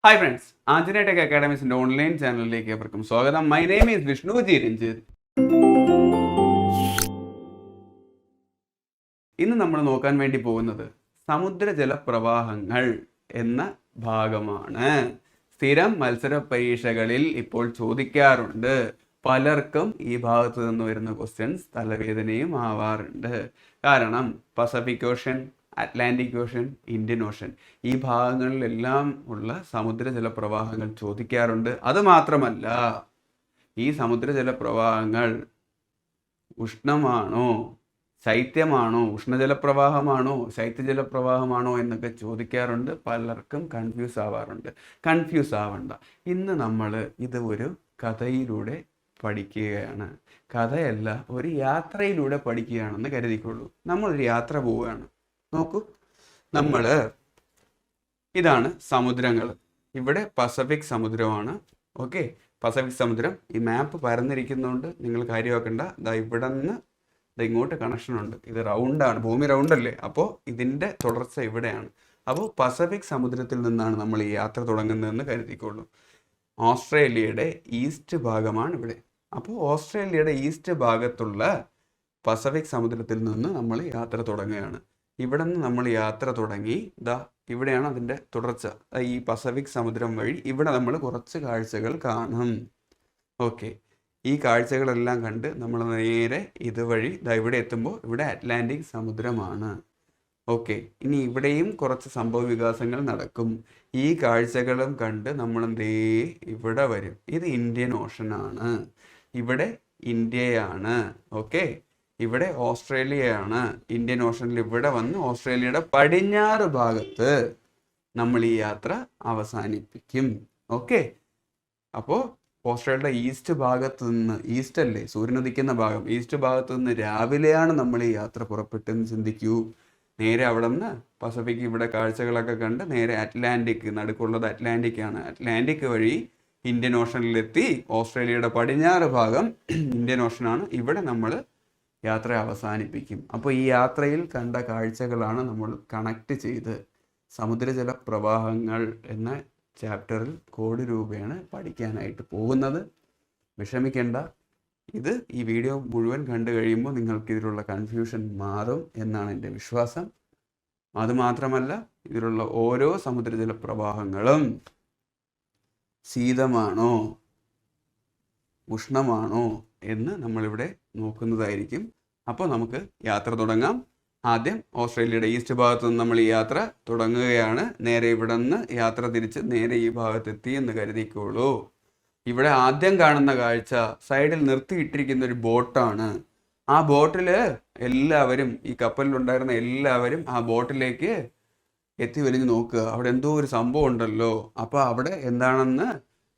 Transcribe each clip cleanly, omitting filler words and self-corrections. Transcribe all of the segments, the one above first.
Hi friends, Anjaneya tech അക്കാഡമീസിന്റെ online ചാനലിലേക്ക് ഏവർക്കും സ്വാഗതം. My name is Vishnuji Ranjith. ഇന്ന് നമ്മൾ നോക്കാൻ വേണ്ടി പോകുന്നത് സമുദ്രജല പ്രവാഹങ്ങൾ എന്ന ഭാഗമാണ്. സ്ഥിരം മത്സര പരീക്ഷകളിൽ ഇപ്പോൾ ചോദിക്കാറുണ്ട്. പലർക്കും ഈ ഭാഗത്ത് നിന്ന് വരുന്ന ക്വസ്റ്റ്യൻസ് തലവേദനയും ആവാറുണ്ട്. കാരണം Pacific Ocean, Atlantic Ocean, Indian Ocean ഈ ഭാഗങ്ങളിലെല്ലാം ഉള്ള സമുദ്രജല പ്രവാഹങ്ങൾ ചോദിക്കാറുണ്ട്. അതുമാത്രമല്ല, ഈ സമുദ്രജല പ്രവാഹങ്ങൾ ഉഷ്ണമാണോ, ശൈത്യമാണോ, ഉഷ്ണജലപ്രവാഹമാണോ, ശൈത്യജലപ്രവാഹമാണോ എന്നൊക്കെ ചോദിക്കാറുണ്ട്. പലർക്കും കൺഫ്യൂസ് ആവാറുണ്ട്. കൺഫ്യൂസ് ആവണ്ട. ഇന്ന് നമ്മൾ ഇത് ഒരു കഥയിലൂടെ പഠിക്കുകയാണ്. കഥയല്ല, ഒരു യാത്രയിലൂടെ പഠിക്കുകയാണെന്ന് കരുതിക്കൊള്ളൂ. നമ്മളൊരു യാത്ര പോവുകയാണ്. നോക്കൂ, ഇതാണ് സമുദ്രങ്ങൾ. ഇവിടെ പസഫിക് സമുദ്രമാണ്. ഓക്കെ, പസഫിക് സമുദ്രം. ഈ മാപ്പ് പരന്നിരിക്കുന്നതുകൊണ്ട് നിങ്ങൾ കാര്യമാക്കണ്ട. ഇവിടെ നിന്ന് ഇങ്ങോട്ട് കണക്ഷൻ ഉണ്ട്. ഇത് റൗണ്ടാണ്, ഭൂമി റൗണ്ടല്ലേ. അപ്പോൾ ഇതിൻ്റെ തുടർച്ച ഇവിടെയാണ്. അപ്പോൾ പസഫിക് സമുദ്രത്തിൽ നിന്നാണ് നമ്മൾ ഈ യാത്ര തുടങ്ങുന്നതെന്ന് കരുതിക്കൊള്ളൂ. ഓസ്ട്രേലിയയുടെ ഈസ്റ്റ് ഭാഗമാണ് ഇവിടെ. അപ്പോൾ ഓസ്ട്രേലിയയുടെ ഈസ്റ്റ് ഭാഗത്തുള്ള പസഫിക് സമുദ്രത്തിൽ നിന്ന് നമ്മൾ യാത്ര തുടങ്ങുകയാണ്. ഇവിടെ നിന്ന് നമ്മൾ യാത്ര തുടങ്ങി ഇവിടെയാണ് അതിൻ്റെ തുടർച്ച. ഈ പസഫിക് സമുദ്രം വഴി ഇവിടെ നമ്മൾ കുറച്ച് കാഴ്ചകൾ കാണും. ഓക്കെ, ഈ കാഴ്ചകളെല്ലാം കണ്ട് നമ്മൾ നേരെ ഇതുവഴി ഇവിടെ എത്തുമ്പോൾ ഇവിടെ അറ്റ്ലാന്റിക് സമുദ്രമാണ്. ഓക്കെ, ഇനി ഇവിടെയും കുറച്ച് സംഭവ വികാസങ്ങൾ നടക്കും. ഈ കാഴ്ചകളും കണ്ട് നമ്മൾ ഇവിടെ വരും. ഇത് ഇന്ത്യൻ ഓഷനാണ്. ഇവിടെ ഇന്ത്യയാണ്. ഓക്കെ, ഇവിടെ ഓസ്ട്രേലിയയാണ്. ഇന്ത്യൻ ഓഷനിൽ ഇവിടെ വന്ന് ഓസ്ട്രേലിയയുടെ പടിഞ്ഞാറ് ഭാഗത്ത് നമ്മൾ ഈ യാത്ര അവസാനിപ്പിക്കും. ഓക്കെ, അപ്പോൾ ഓസ്ട്രേലിയയുടെ ഈസ്റ്റ് ഭാഗത്ത് നിന്ന്, ഈസ്റ്റ് അല്ലേ സൂര്യൻ ഉദിക്കുന്ന ഭാഗം, ഈസ്റ്റ് ഭാഗത്ത് നിന്ന് രാവിലെയാണ് നമ്മൾ ഈ യാത്ര പുറപ്പെട്ടെന്ന് ചിന്തിക്കൂ. നേരെ അവിടെ നിന്ന് പസഫിക് ഇവിടെ കാഴ്ചകളൊക്കെ കണ്ട് നേരെ അറ്റ്ലാന്റിക്, നടുക്കുള്ളത് അറ്റ്ലാന്റിക് ആണ്. അറ്റ്ലാന്റിക് വഴി ഇന്ത്യൻ ഓഷനിലെത്തി. ഓസ്ട്രേലിയയുടെ പടിഞ്ഞാറ് ഭാഗം ഇന്ത്യൻ ഓഷനാണ്. ഇവിടെ നമ്മൾ യാത്ര അവസാനിപ്പിക്കും. അപ്പോൾ ഈ യാത്രയിൽ കണ്ട കാഴ്ചകളാണ് നമ്മൾ കണക്ട് ചെയ്ത് സമുദ്രജല പ്രവാഹങ്ങൾ എന്ന ചാപ്റ്ററിൽ കോഡ് രൂപേണ പഠിക്കാനായിട്ട് പോകുന്നത്. വിഷമിക്കേണ്ട, ഈ വീഡിയോ മുഴുവൻ കണ്ടു കഴിയുമ്പോൾ നിങ്ങൾക്ക് ഇതിലുള്ള കൺഫ്യൂഷൻ മാറും എന്നാണ് എൻ്റെ വിശ്വാസം. അതുമാത്രമല്ല, ഇതിലുള്ള ഓരോ സമുദ്രജല പ്രവാഹങ്ങളും ശീതമാണോ ഉഷ്ണമാണോ എന്ന് നമ്മളിവിടെ നോക്കുന്നതായിരിക്കും. അപ്പോൾ നമുക്ക് യാത്ര തുടങ്ങാം. ആദ്യം ഓസ്ട്രേലിയയുടെ ഈസ്റ്റ് ഭാഗത്ത് നിന്ന് നമ്മൾ ഈ യാത്ര തുടങ്ങുകയാണ്. നേരെ ഇവിടെ നിന്ന് യാത്ര തിരിച്ച് നേരെ ഈ ഭാഗത്തെത്തി എന്ന് കരുതിക്കോളൂ. ഇവിടെ ആദ്യം കാണുന്ന കാഴ്ച സൈഡിൽ നിർത്തിയിട്ടിരിക്കുന്ന ഒരു ബോട്ടാണ്. ആ ബോട്ടിൽ എല്ലാവരും, ഈ കപ്പലിലുണ്ടായിരുന്ന എല്ലാവരും ആ ബോട്ടിലേക്ക് എത്തി വലിഞ്ഞ് നോക്കുക. അവിടെ എന്തോ ഒരു സംഭവം ഉണ്ടല്ലോ. അപ്പോൾ അവിടെ എന്താണെന്ന്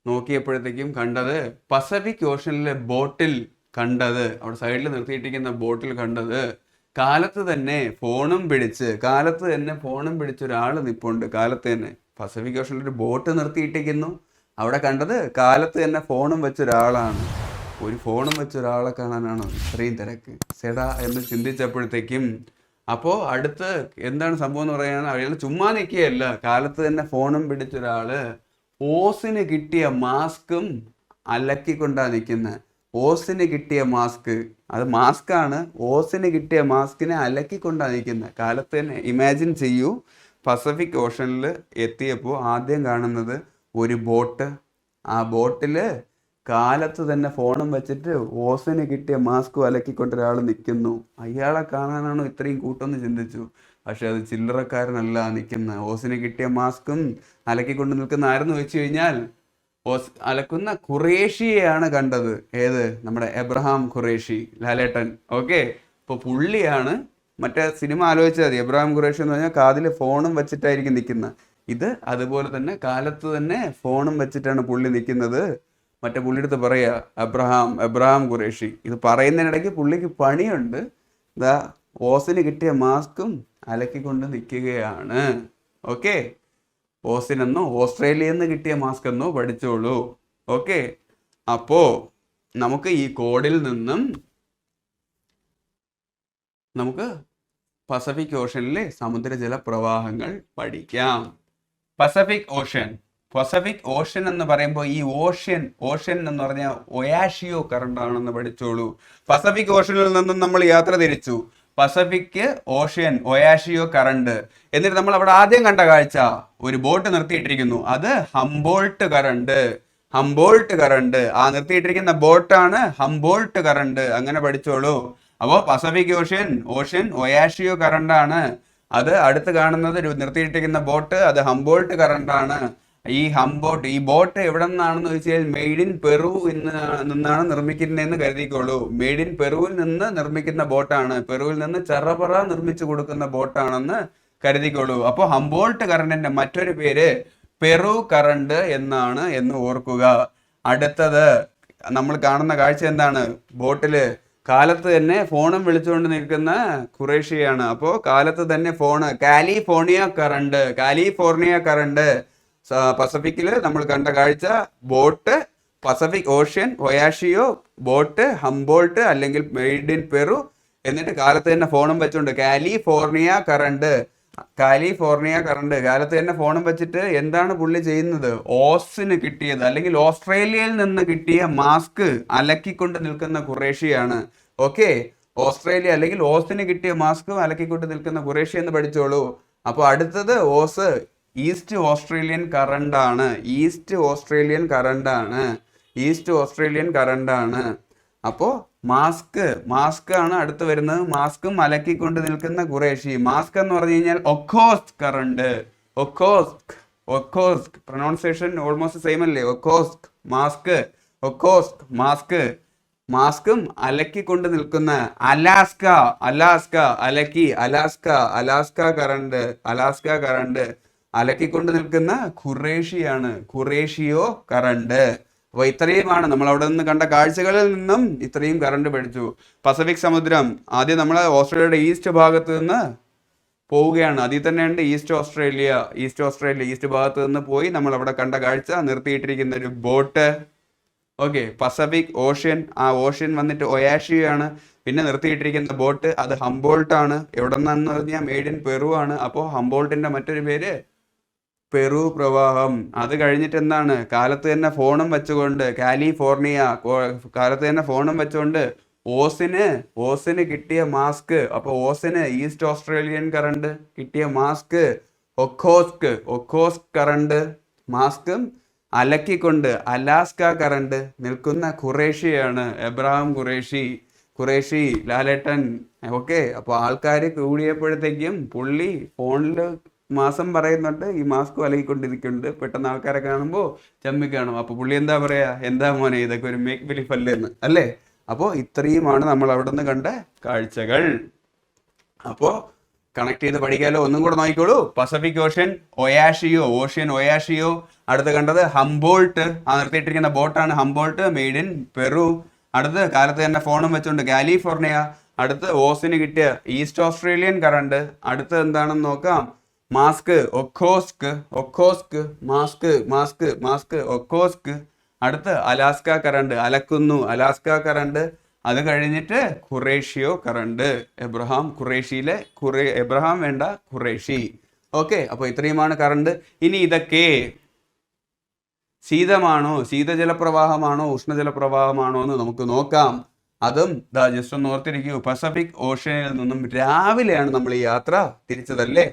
നോക്കിയപ്പോഴത്തേക്കും കണ്ടത് പസഫിക് ഓഷനിലെ ബോട്ടിൽ കണ്ടത്, അവിടെ സൈഡിൽ നിർത്തിയിട്ടിരിക്കുന്ന ബോട്ടിൽ കണ്ടത് കാലത്ത് തന്നെ ഫോണും പിടിച്ച് ഒരാൾ നിൽപ്പുണ്ട്. കാലത്ത് തന്നെ പസഫിക് ഓഷനിൽ ഒരു ബോട്ട് നിർത്തിയിട്ടിരിക്കുന്നു. അവിടെ കണ്ടത് കാലത്ത് തന്നെ ഫോണും വെച്ചൊരാളാണ്. ഒരു ഫോണും വെച്ചൊരാളെ കാണാനാണോ ഇത്രയും തിരക്ക് സെടാ എന്ന് ചിന്തിച്ചപ്പോഴത്തേക്കും, അപ്പോൾ അടുത്ത് എന്താണ് സംഭവം എന്ന് പറയുകയാണ്. അയാൾ ചുമ്മാ നിൽക്കുകയല്ല, കാലത്ത് തന്നെ ഫോണും പിടിച്ചൊരാൾ ഓസിന് കിട്ടിയ മാസ്കും അലക്കിക്കൊണ്ടാണ് നിൽക്കുന്നത്. ഓസിന് കിട്ടിയ മാസ്ക്, അത് മാസ്കാണ്. ഓസിന് കിട്ടിയ മാസ്കിനെ അലക്കിക്കൊണ്ടാണ് നിൽക്കുന്നത്. കാലത്ത് തന്നെ ഇമാജിൻ ചെയ്യൂ. പസഫിക് ഓഷനിൽ എത്തിയപ്പോൾ ആദ്യം കാണുന്നത് ഒരു ബോട്ട്. ആ ബോട്ടിൽ കാലത്ത് തന്നെ ഫോണും വെച്ചിട്ട് ഓസിന് കിട്ടിയ മാസ്കും അലക്കിക്കൊണ്ട് ഒരാൾ നിൽക്കുന്നു. അയാളെ കാണാനാണോ ഇത്രയും കൂട്ടമെന്ന് ചിന്തിച്ചു. പക്ഷെ അത് ചില്ലറക്കാരനല്ല നിൽക്കുന്നത്. ഓസിന് കിട്ടിയ മാസ്കും അലക്കിക്കൊണ്ട് നിൽക്കുന്ന ആരെന്ന് വെച്ച് കഴിഞ്ഞാൽ അലക്കുന്ന ഖുറേഷിയെയാണ് കണ്ടത്. ഏത്? നമ്മുടെ എബ്രഹാം ഖുറേഷി, ലാലേട്ടൻ. ഓക്കെ, ഇപ്പോൾ പുള്ളിയാണ്. മറ്റേ സിനിമ ആലോചിച്ചാൽ മതി. എബ്രഹാം ഖുറേഷി എന്ന് പറഞ്ഞാൽ കാതിൽ ഫോണും വെച്ചിട്ടായിരിക്കും നിൽക്കുന്നത്. ഇത് അതുപോലെ തന്നെ കാലത്ത് തന്നെ ഫോണും വെച്ചിട്ടാണ് പുള്ളി നിൽക്കുന്നത്. മറ്റേ പുള്ളിയെടുത്ത് പറയുക എബ്രഹാം ഖുറേഷി. ഇത് പറയുന്നതിനിടയ്ക്ക് പുള്ളിക്ക് പണിയുണ്ട്. ഓസിന് കിട്ടിയ മാസ്കും അലക്കിക്കൊണ്ട് നിൽക്കുകയാണ്. ഓക്കെ, ഓസിനെന്നോ ഓസ്ട്രേലിയയിൽ കിട്ടിയ മാസ്ക് എന്നോ പഠിച്ചോളൂ. ഓക്കെ, അപ്പോൾ നമുക്ക് ഈ കോഡിൽ നിന്നും നമുക്ക് പസഫിക് ഓഷനിലെ സമുദ്രജല പ്രവാഹങ്ങൾ പഠിക്കാം. പസഫിക് ഓഷൻ പസഫിക് ഓഷ്യൻ എന്ന് പറയുമ്പോൾ ഈ ഓഷ്യൻ എന്ന് പറഞ്ഞാൽ ഒയാഷിയോ കറണ്ട് ആണെന്ന് പഠിച്ചോളൂ. പസഫിക് ഓഷ്യനിൽ നിന്നും നമ്മൾ യാത്ര തിരിച്ചു. Pacific ocean Oyashio current. എന്നിട്ട് നമ്മൾ അവിടെ ആദ്യം കണ്ട കാഴ്ച ഒരു ബോട്ട് നിർത്തിയിട്ടിരിക്കുന്നു. അത് ഹംബോൾട്ട് കറണ്ട്. ആ നിർത്തിയിട്ടിരിക്കുന്ന ബോട്ടാണ് ഹംബോൾട്ട് കറണ്ട്. അങ്ങനെ പഠിച്ചോളൂ. അപ്പോ പസഫിക് ഓഷ്യൻ ഒയാഷിയോ കറണ്ട് ആണ്. അത് അടുത്ത് കാണുന്നത് നിർത്തിയിട്ടിരിക്കുന്ന ബോട്ട്, അത് ഹംബോൾട്ട് കറണ്ട് ആണ്. ഈ ബോട്ട് എവിടെ നിന്നാണെന്ന് ചോദിച്ചാൽ മെയ്ഡ് ഇൻ പെറു നിന്നാണ് നിർമ്മിക്കുന്നതെന്ന് കരുതിക്കോളൂ. മെയ്ഡ് ഇൻ പെറുവിൽ നിന്ന് നിർമ്മിക്കുന്ന ബോട്ടാണ്. പെറുവിൽ നിന്ന് ചെറപറ നിർമ്മിച്ചു കൊടുക്കുന്ന ബോട്ടാണെന്ന് കരുതിക്കോളൂ. അപ്പോൾ ഹംബോൾട്ട് കറണ്ടിന്റെ മറ്റൊരു പേര് പെറു കറണ്ട് എന്നാണ് എന്ന് ഓർക്കുക. അടുത്തത് നമ്മൾ കാണുന്ന കാഴ്ച എന്താണ്? ബോട്ടില് കാലത്ത് തന്നെ ഫോണും വിളിച്ചുകൊണ്ട് നിൽക്കുന്ന ഖുറേഷിയാണ്. അപ്പോൾ കാലത്ത് തന്നെ ഫോണ്. California current. പസഫിക്കില് നമ്മൾ കണ്ട കാഴ്ച boat Pacific ocean Oyashio, boat Humboldt അല്ലെങ്കിൽ മെയ്ഡ് ഇൻ പെറു. എന്നിട്ട് കാലത്ത് തന്നെ ഫോണും വെച്ചുകൊണ്ട് കാലിഫോർണിയ കറണ്ട്. കാലത്ത് തന്നെ ഫോണും വെച്ചിട്ട് എന്താണ് പുള്ളി ചെയ്യുന്നത്? ഓസിന് കിട്ടിയത് അല്ലെങ്കിൽ ഓസ്ട്രേലിയയിൽ നിന്ന് കിട്ടിയ മാസ്ക് അലക്കിക്കൊണ്ട് നിൽക്കുന്ന ഖുറേഷിയാണ്. ഓക്കെ, ഓസ്ട്രേലിയ അല്ലെങ്കിൽ ഓസിന് കിട്ടിയ മാസ്ക് അലക്കിക്കൊണ്ട് നിൽക്കുന്ന ഖുറേഷി എന്ന് പഠിച്ചോളൂ. അപ്പോൾ അടുത്തത് ഓസ് ഈസ്റ്റ് ഓസ്ട്രേലിയൻ കറണ്ട് ആണ്. അപ്പോൾ മാസ്ക് ആണ് അടുത്ത് വരുന്നത്. മാസ്കും അലക്കിക്കൊണ്ട് നിൽക്കുന്ന ഖുറേഷി. മാസ്ക് എന്ന് പറഞ്ഞു കഴിഞ്ഞാൽ ഒക്കോസ്റ്റ് കറണ്ട്. പ്രൊനൗൺസിയേഷൻ ഓൾമോസ്റ്റ് സെയിം അല്ലേ? മാസ്കും അലക്കിക്കൊണ്ട് നിൽക്കുന്ന അലാസ്ക കറണ്ട്. അലക്കിക്കൊണ്ട് നിൽക്കുന്ന ഖുറേഷിയാണ്. ഖുറേഷിയോ കറണ്ട്. അപ്പൊ ഇത്രയുമാണ് നമ്മൾ അവിടെ നിന്ന് കണ്ട കാഴ്ചകളിൽ നിന്നും ഇത്രയും കറണ്ട് പഠിച്ചു. പസഫിക് സമുദ്രം ആദ്യം നമ്മൾ ഓസ്ട്രേലിയയുടെ ഈസ്റ്റ് ഭാഗത്ത് നിന്ന് പോവുകയാണ്. അതിൽ തന്നെയുണ്ട് ഈസ്റ്റ് ഭാഗത്ത് നിന്ന് പോയി നമ്മൾ അവിടെ കണ്ട കാഴ്ച നിർത്തിയിട്ടിരിക്കുന്ന ഒരു ബോട്ട്. Okay, Pacific ocean. ആ ഓഷ്യൻ വന്നിട്ട് ഒയാഷിയോ ആണ്. പിന്നെ നിർത്തിയിട്ടിരിക്കുന്ന ബോട്ട് അത് ഹംബോൾട്ട് ആണ്. എവിടെ നിന്നാന്ന് പറഞ്ഞാൽ മെയ്ഡ് ഇൻ പെറു ആണ്. അപ്പോൾ ഹംബോൾട്ടിന്റെ മറ്റൊരു പേര് പെറു പ്രവാഹം. അത് കഴിഞ്ഞിട്ട് എന്താണ്? കാലത്ത് തന്നെ ഫോണും വെച്ചുകൊണ്ട് ഓസിന് കിട്ടിയ മാസ്ക്. അപ്പൊ ഓസിന് ഈസ്റ്റ് ഓസ്ട്രേലിയൻ കറണ്ട് കിട്ടിയ മാസ്ക് ഒക്കോസ്ക് കറണ്ട്. മാസ്കും അലക്കിക്കൊണ്ട് അലാസ്ക കറണ്ട് നിൽക്കുന്ന ഖുറേഷിയാണ്. എബ്രഹാം ഖുറേഷി ലാലേട്ടൻ. ഓക്കെ, അപ്പോൾ ആൾക്കാർ കൂടിയപ്പോഴത്തേക്കും പുള്ളി ഫോണിൽ മാസം പറയുന്നുണ്ട് ഈ മാസ്ക് അലക്കിക്കൊണ്ടിരിക്കുന്നുണ്ട്. പെട്ടെന്ന് ആൾക്കാരെ കാണുമ്പോൾ ചമ്മി കാണും. അപ്പോൾ പുള്ളി എന്താ പറയാ? എന്താ മോനെ ഇതൊക്കെ ഒരു മേക്ക് ബിലീഫ് അല്ലേന്ന് അല്ലേ? അപ്പോൾ ഇത്രയുമാണ് നമ്മൾ അവിടെ നിന്ന് കണ്ട കാഴ്ചകൾ. അപ്പോൾ കണക്ട് ചെയ്ത് പഠിക്കാലോ. ഒന്നും കൂടെ നോക്കിക്കോളൂ. Pacific ocean Oyashio. അടുത്ത് കണ്ടത് ഹംബോൾട്ട്. ആ നിർത്തിയിട്ടിരിക്കുന്ന ബോട്ടാണ് ഹംബോൾട്ട്, മെയ്ഡ് ഇൻ പെറു. അടുത്ത് കാലത്ത് തന്നെ ഫോണും വെച്ചുകൊണ്ട് കാലിഫോർണിയ. അടുത്ത് ഓസിന് കിട്ടിയ ഈസ്റ്റ് ഓസ്ട്രേലിയൻ കറണ്ട്. അടുത്ത് എന്താണെന്ന് നോക്കാം. മാസ്ക് ഒക്കോസ്ക്. അടുത്ത് അലാസ്ക കറണ്ട്, അലാസ്ക കറണ്ട്. അത് കഴിഞ്ഞിട്ട് ഖുറേഷിയോ കറണ്ട്. എബ്രഹാം വേണ്ട, ഖുറേഷി. ഓക്കെ, അപ്പോൾ ഇത്രയുമാണ് കറണ്ട്. ഇനി ഇതൊക്കെ ശീതജലപ്രവാഹമാണോ ഉഷ്ണജലപ്രവാഹമാണോ എന്ന് നമുക്ക് നോക്കാം. അതും ജസ്റ്റ് ഒന്ന് ഓർത്തിരിക്കൂ. പസഫിക് ഓഷ്യനിൽ നിന്നും രാവിലെയാണ് നമ്മൾ ഈ യാത്ര തിരിച്ചതല്ലേ?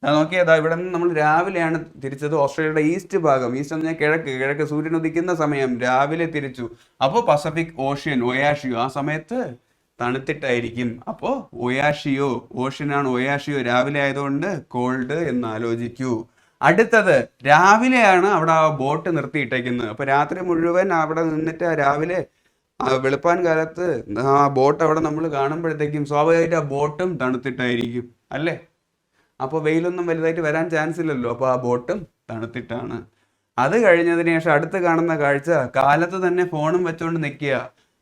നോക്കിയതാ, ഇവിടെ നിന്ന് നമ്മൾ രാവിലെയാണ് തിരിച്ചത്. ഓസ്ട്രേലിയയുടെ ഈസ്റ്റ് ഭാഗം, ഈസ്റ്റ് എന്ന് പറഞ്ഞാൽ കിഴക്ക് സൂര്യൻ ഉദിക്കുന്ന സമയം രാവിലെ തിരിച്ചു. അപ്പോൾ പസഫിക് ഒയാഷിയോ ആ സമയത്ത് തണുത്തിട്ടായിരിക്കും. അപ്പോൾ ഓഷ്യനാണ് ഒയാഷിയോ. രാവിലെ ആയതുകൊണ്ട് കോൾഡ് എന്ന് ആലോചിക്കൂ. അടുത്തത് രാവിലെയാണ് അവിടെ ആ ബോട്ട് നിർത്തിയിട്ടേക്കുന്നത്. അപ്പോൾ രാത്രി മുഴുവൻ അവിടെ നിന്നിട്ട് രാവിലെ വെളുപ്പാൻ കാലത്ത് ആ ബോട്ട് അവിടെ നമ്മൾ കാണുമ്പോഴത്തേക്കും സ്വാഭാവികമായിട്ട് ആ ബോട്ടും തണുത്തിട്ടായിരിക്കും അല്ലേ? അപ്പോൾ വെയിലൊന്നും വലുതായിട്ട് വരാൻ ചാൻസ് ഇല്ലല്ലോ. അപ്പോൾ ആ ബോട്ടും തണുത്തിട്ടാണ്. അത് കഴിഞ്ഞതിന് ശേഷം അടുത്ത് കാണുന്ന കാഴ്ച കാലത്ത് തന്നെ ഫോണും വെച്ചുകൊണ്ട് നിൽക്കുക.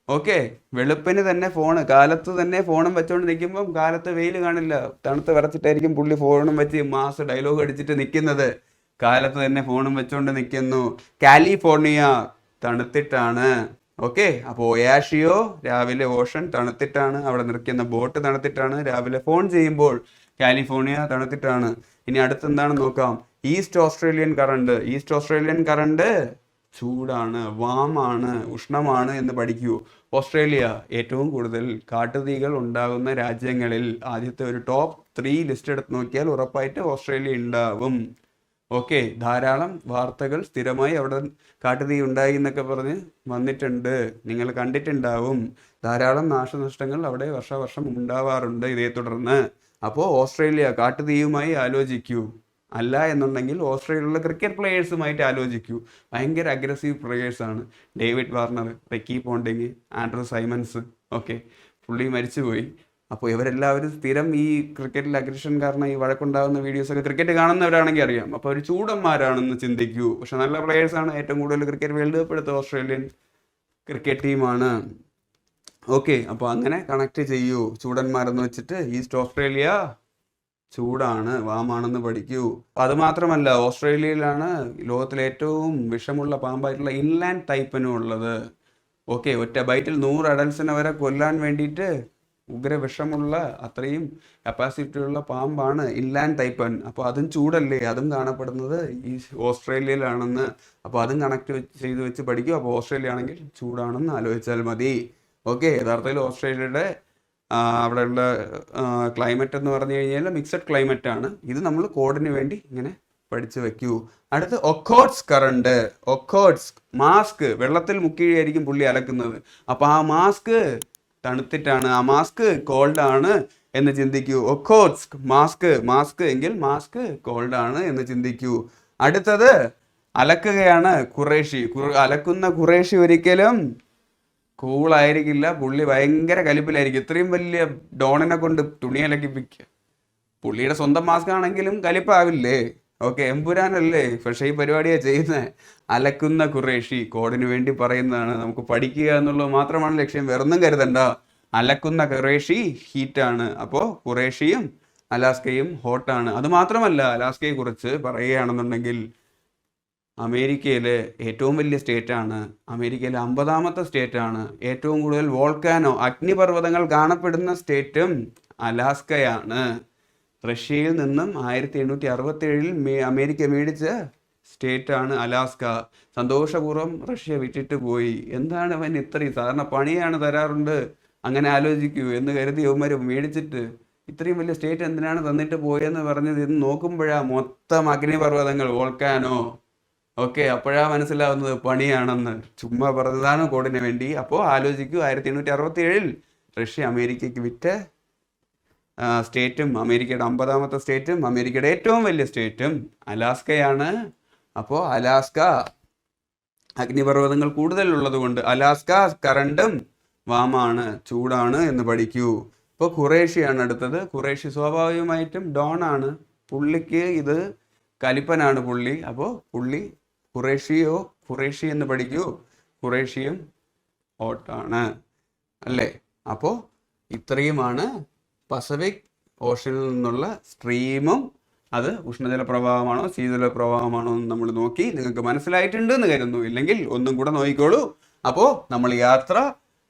ഓക്കെ, വെളുപ്പിന് തന്നെ കാലത്ത് തന്നെ ഫോണും വെച്ചുകൊണ്ട് നിൽക്കുമ്പോൾ കാലത്ത് വെയിൽ കാണില്ല, തണുത്ത് വിറച്ചിട്ടായിരിക്കും പുള്ളി ഫോണും വെച്ച് മാസ് ഡയലോഗ് അടിച്ചിട്ട് നിൽക്കുന്നത്. കാലത്ത് തന്നെ ഫോണും വെച്ചുകൊണ്ട് നിൽക്കുന്നു. കാലിഫോർണിയ തണുത്തിട്ടാണ്. ഓക്കെ, അപ്പോൾ ഒയാഷിയോ രാവിലെ ഓഷൻ തണുത്തിട്ടാണ്, അവിടെ നിൽക്കുന്ന ബോട്ട് തണുത്തിട്ടാണ്. രാവിലെ ഫോൺ ചെയ്യുമ്പോൾ കാലിഫോർണിയ തണുത്തിട്ടാണ്. ഇനി അടുത്തെന്താണെന്ന് നോക്കാം. ഈസ്റ്റ് ഓസ്ട്രേലിയൻ കറണ്ട് ചൂടാണ്, വാമാണ്, ഉഷ്ണമാണ് എന്ന് പഠിക്കൂ. ഓസ്ട്രേലിയ ഏറ്റവും കൂടുതൽ കാട്ടുതീകൾ ഉണ്ടാകുന്ന രാജ്യങ്ങളിൽ ആദ്യത്തെ ഒരു ടോപ്പ് 3 ലിസ്റ്റ് എടുത്ത് നോക്കിയാൽ ഉറപ്പായിട്ട് ഓസ്ട്രേലിയ ഉണ്ടാവും. ഓക്കെ, ധാരാളം വാർത്തകൾ സ്ഥിരമായി അവിടെ കാട്ടുതീ ഉണ്ടായി എന്നൊക്കെ പറഞ്ഞ് വന്നിട്ടുണ്ട്, നിങ്ങൾ കണ്ടിട്ടുണ്ടാവും. ധാരാളം നാശനഷ്ടങ്ങൾ അവിടെ വർഷം ഉണ്ടാവാറുണ്ട് ഇതേ തുടർന്ന്. അപ്പോൾ ഓസ്ട്രേലിയ കാട്ടുതീയുമായി ആലോചിക്കൂ. അല്ല എന്നുണ്ടെങ്കിൽ ഓസ്ട്രേലിയയിലുള്ള ക്രിക്കറ്റ് പ്ലെയേഴ്സുമായിട്ട് ആലോചിക്കൂ. ഭയങ്കര അഗ്രസീവ് പ്ലെയേഴ്സാണ്. David Warner, Ricky Ponting, Andrew Symonds. Okay, പുള്ളി മരിച്ചുപോയി. അപ്പോൾ ഇവരെല്ലാവരും സ്ഥിരം ഈ ക്രിക്കറ്റിൽ അഗ്രഷൻ കാരണം ഈ വഴക്കുണ്ടാകുന്ന വീഡിയോസൊക്കെ ക്രിക്കറ്റ് കാണുന്നവരാണെങ്കിൽ അറിയാം. അപ്പോൾ അവർ ചൂടന്മാരാണെന്ന് ചിന്തിക്കൂ. പക്ഷെ നല്ല പ്ലെയേഴ്സാണ്. ഏറ്റവും കൂടുതൽ ക്രിക്കറ്റ് വേൾഡ് കപ്പ് എടുത്ത ഓസ്ട്രേലിയൻ ക്രിക്കറ്റ് ടീമാണ്. ഓക്കെ, അപ്പോൾ അങ്ങനെ കണക്ട് ചെയ്യൂ. ചൂടന്മാരെന്ന് വെച്ചിട്ട് ഈസ്റ്റ് ഓസ്ട്രേലിയ ചൂടാണ്, വാമാണെന്ന് പഠിക്കൂ. അതുമാത്രമല്ല, ഓസ്ട്രേലിയയിലാണ് ലോകത്തിലെ ഏറ്റവും വിഷമുള്ള പാമ്പായിട്ടുള്ള ഇൻലാൻഡ് തൈപ്പനും ഉള്ളത്. ഓക്കെ, ഒറ്റ ബൈറ്റിൽ 100 അഡൽസിനെ വരെ കൊല്ലാൻ വേണ്ടിയിട്ട് ഉഗ്രവിഷമുള്ള അത്രയും കപ്പാസിറ്റി ഉള്ള പാമ്പാണ് ഇൻലാൻഡ് തൈപ്പൻ. അപ്പോൾ അതും ചൂടല്ലേ, അതും കാണപ്പെടുന്നത് ഈ ഓസ്ട്രേലിയയിലാണെന്ന്. അപ്പോൾ അതും കണക്ട് ചെയ്ത് വെച്ച് പഠിക്കും. അപ്പോൾ ഓസ്ട്രേലിയ ആണെങ്കിൽ ചൂടാണെന്ന് ആലോചിച്ചാൽ മതി. ഓക്കെ, യഥാർത്ഥത്തിൽ ഓസ്ട്രേലിയയുടെ അവിടെയുള്ള ക്ലൈമറ്റ് എന്ന് പറഞ്ഞു കഴിഞ്ഞാൽ മിക്സഡ് ക്ലൈമറ്റ് ആണ്. ഇത് നമ്മൾ കോഡിന് വേണ്ടി ഇങ്ങനെ പഠിച്ചു വെക്കൂ. അടുത്ത് ഒക്കോട്സ് മാസ്ക് വെള്ളത്തിൽ മുക്കിയായിരിക്കും പുള്ളി അലക്കുന്നത്. അപ്പോൾ ആ മാസ്ക് തണുത്തിട്ടാണ്, ആ മാസ്ക് കോൾഡ് ആണ് എന്ന് ചിന്തിക്കൂ. ഒക്കോട്സ് മാസ്ക് എങ്കിൽ മാസ്ക് കോൾഡ് ആണ് എന്ന് ചിന്തിക്കൂ. അടുത്തത് അലക്കുകയാണ്. അലക്കുന്ന ഖുറേഷി ഒരിക്കലും കൂളായിരിക്കില്ല. പുള്ളി ഭയങ്കര കലിപ്പിലായിരിക്കും. ഇത്രയും വലിയ ഡോണിനെ കൊണ്ട് തുണി അലക്കിപ്പിക്കുക. പുള്ളിയുടെ സ്വന്തം മാസ്ക് ആണെങ്കിലും കലിപ്പാവില്ലേ? ഓക്കെ, എമ്പുരാനല്ലേ, പക്ഷേ ഈ പരിപാടിയാണ് ചെയ്യുന്നത്. അലക്കുന്ന ഖുറേഷി കോഡിന് വേണ്ടി പറയുന്നതാണ്. നമുക്ക് പഠിക്കുക എന്നുള്ളത് മാത്രമാണ് ലക്ഷ്യം, വേറൊന്നും കരുതണ്ട. അലക്കുന്ന ഖുറേഷി ഹീറ്റാണ്. അപ്പോൾ ഖുറേഷിയും അലാസ്കയും ഹോട്ടാണ്. അതുമാത്രമല്ല, അലാസ്കയെ കുറിച്ച് പറയുകയാണെന്നുണ്ടെങ്കിൽ അമേരിക്കയിലെ ഏറ്റവും വലിയ സ്റ്റേറ്റാണ്, അമേരിക്കയിലെ 50ാമത്തെ സ്റ്റേറ്റാണ്. ഏറ്റവും കൂടുതൽ വോൾക്കാനോ അഗ്നിപർവ്വതങ്ങൾ കാണപ്പെടുന്ന സ്റ്റേറ്റും അലാസ്കയാണ്. റഷ്യയിൽ നിന്നും 1867 അമേരിക്ക മേടിച്ച സ്റ്റേറ്റാണ് അലാസ്ക. സന്തോഷപൂർവ്വം റഷ്യ വിറ്റിട്ട് പോയി. എന്താണ് അവൻ ഇത്രയും, സാധാരണ പണിയാണ് തരാറുണ്ട്, അങ്ങനെ ആലോചിക്കൂ എന്ന് കരുതി യവന്മാർ മേടിച്ചിട്ട് ഇത്രയും വലിയ സ്റ്റേറ്റ് എന്തിനാണ് തന്നിട്ട് പോയെന്ന് പറഞ്ഞത്. ഇന്ന് നോക്കുമ്പോഴാണ് മൊത്തം അഗ്നിപർവ്വതങ്ങൾ, വോൾക്കാനോ. ഓക്കെ, അപ്പോഴാണ് മനസ്സിലാവുന്നത് പണിയാണെന്ന്. ചുമ്മാ പറഞ്ഞതാണ് കോഡിന് വേണ്ടി. അപ്പോൾ ആലോചിക്കൂ, 1867 റഷ്യ അമേരിക്കയ്ക്ക് വിറ്റ സ്റ്റേറ്റും അമേരിക്കയുടെ 50ാമത്തെ സ്റ്റേറ്റും അമേരിക്കയുടെ ഏറ്റവും വലിയ സ്റ്റേറ്റും അലാസ്കയാണ്. അപ്പോൾ അലാസ്ക അഗ്നിപർവ്വതങ്ങൾ കൂടുതലുള്ളത് കൊണ്ട് അലാസ്ക കറണ്ടും വാമാണ്, ചൂടാണ് എന്ന് പഠിക്കൂ. ഇപ്പോൾ ഖുറേഷിയാണ് അടുത്തത്. ഖുറേഷി സ്വാഭാവികമായിട്ടും ഡോൺ ആണ്. പുള്ളിക്ക് ഇത് കലിപ്പനാണ് പുള്ളി. അപ്പോൾ പുള്ളി ഖുറേഷി എന്ന് പഠിക്കൂ. ഖുറേഷിയും ഹോട്ടാണ് അല്ലേ? അപ്പോൾ ഇത്രയുമാണ് പസഫിക് ഓഷനിൽ നിന്നുള്ള സ്ട്രീമും അത് ഉഷ്ണജല പ്രവാഹമാണോ ശീതല പ്രവാഹമാണോ എന്ന് നമ്മൾ നോക്കി. നിങ്ങൾക്ക് മനസ്സിലായിട്ടുണ്ട് എന്ന് കരുതുന്നു. ഇല്ലെങ്കിൽ ഒന്നും കൂടെ നോക്കിക്കോളൂ. അപ്പോൾ നമ്മൾ യാത്ര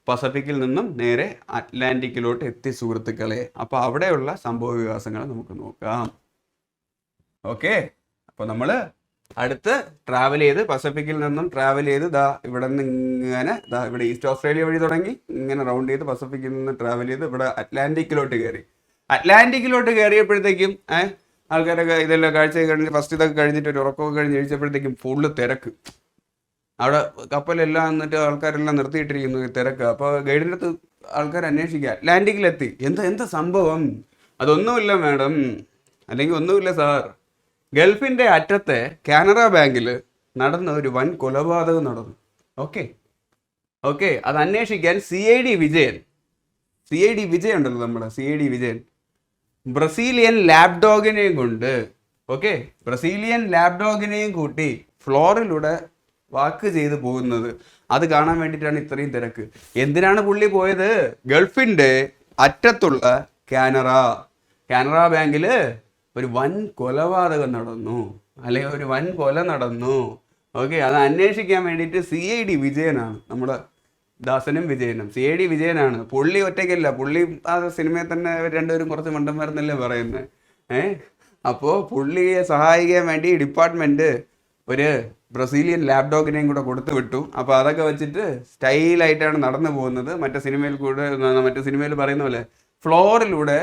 പസഫിക്കിൽ നിന്നും നേരെ അറ്റ്ലാന്റിക്കിലോട്ട് എത്തി സുഹൃത്തുക്കളെ. അപ്പോൾ അവിടെയുള്ള സംഭവ വികാസങ്ങൾ നമുക്ക് നോക്കാം. ഓക്കെ, അപ്പോൾ നമ്മൾ അടുത്ത് ട്രാവൽ ചെയ്ത് പസഫിക്കിൽ നിന്നും ട്രാവൽ ചെയ്ത് ഇവിടെ നിന്ന് ഇങ്ങനെ ഇവിടെ ഈസ്റ്റ് ഓസ്ട്രേലിയ വഴി തുടങ്ങി ഇങ്ങനെ റൗണ്ട് ചെയ്ത് പസഫിക്കിൽ നിന്ന് ട്രാവൽ ചെയ്ത് ഇവിടെ അറ്റ്ലാന്റിക്കിലോട്ട് കയറിയപ്പോഴത്തേക്കും ആൾക്കാരൊക്കെ ഇതെല്ലാം കാഴ്ച കഴിഞ്ഞ് ഫസ്റ്റ് ഇതൊക്കെ കഴിഞ്ഞിട്ട് ഒരു ഉറക്കമൊക്കെ കഴിഞ്ഞ് കഴിച്ചപ്പോഴത്തേക്കും ഫുള്ള് തിരക്ക്. അവിടെ കപ്പലെല്ലാം എന്നിട്ട് ആൾക്കാരെല്ലാം നിർത്തിയിട്ടിരിക്കുന്നു, തിരക്ക്. അപ്പോൾ ഗൈഡിൻ്റെ അടുത്ത് ആൾക്കാർ അന്വേഷിക്കുക, അറ്റ്ലാന്റിക്കിലെത്തി, എന്താ സംഭവം? അതൊന്നുമില്ല മാഡം, അല്ലെങ്കിൽ ഒന്നുമില്ല സാർ. ഗൾഫിൻ്റെ അറ്റത്തെ കാനറ ബാങ്കിൽ നടന്ന ഒരു വൻ കൊലപാതകം നടന്നു. ഓക്കെ, അത് അന്വേഷിക്കാൻ CID വിജയൻ ഉണ്ടല്ലോ, നമ്മുടെ CID വിജയൻ ബ്രസീലിയൻ ലാബ് ഡോഗിനെയും കൂട്ടി ഫ്ലോറിലൂടെ വാക്ക് ചെയ്ത് പോകുന്നത്. അത് കാണാൻ വേണ്ടിയിട്ടാണ് ഇത്രയും തിരക്ക്. എന്തിനാണ് പുള്ളി പോയത്? ഗൾഫിൻ്റെ അറ്റത്തുള്ള കാനറ ബാങ്കിൽ ഒരു വൻ കൊലപാതകം നടന്നു, അല്ലെങ്കിൽ ഒരു വൻ കൊല നടന്നു. ഓക്കെ, അത് അന്വേഷിക്കാൻ വേണ്ടിയിട്ട് CID വിജയനാണ്, നമ്മുടെ ദാസനും വിജയനും. CID വിജയനാണ്. പുള്ളി ഒറ്റയ്ക്കല്ല, പുള്ളി ആ സിനിമയിൽ തന്നെ രണ്ടുപേരും കുറച്ച് മണ്ടന്മാരെന്നല്ലേ പറയുന്നത്. അപ്പോൾ പുള്ളിയെ സഹായിക്കാൻ വേണ്ടി ഡിപ്പാർട്ട്മെൻറ്റ് ഒരു ബ്രസീലിയൻ ലാബ് ഡോഗിനെയും കൂടെ കൊടുത്തു വിട്ടു. അപ്പോൾ അതൊക്കെ വെച്ചിട്ട് സ്റ്റൈലായിട്ടാണ് നടന്നു പോകുന്നത്. മറ്റേ സിനിമയിൽ പറയുന്ന പോലെ ഫ്ലോറിലൂടെ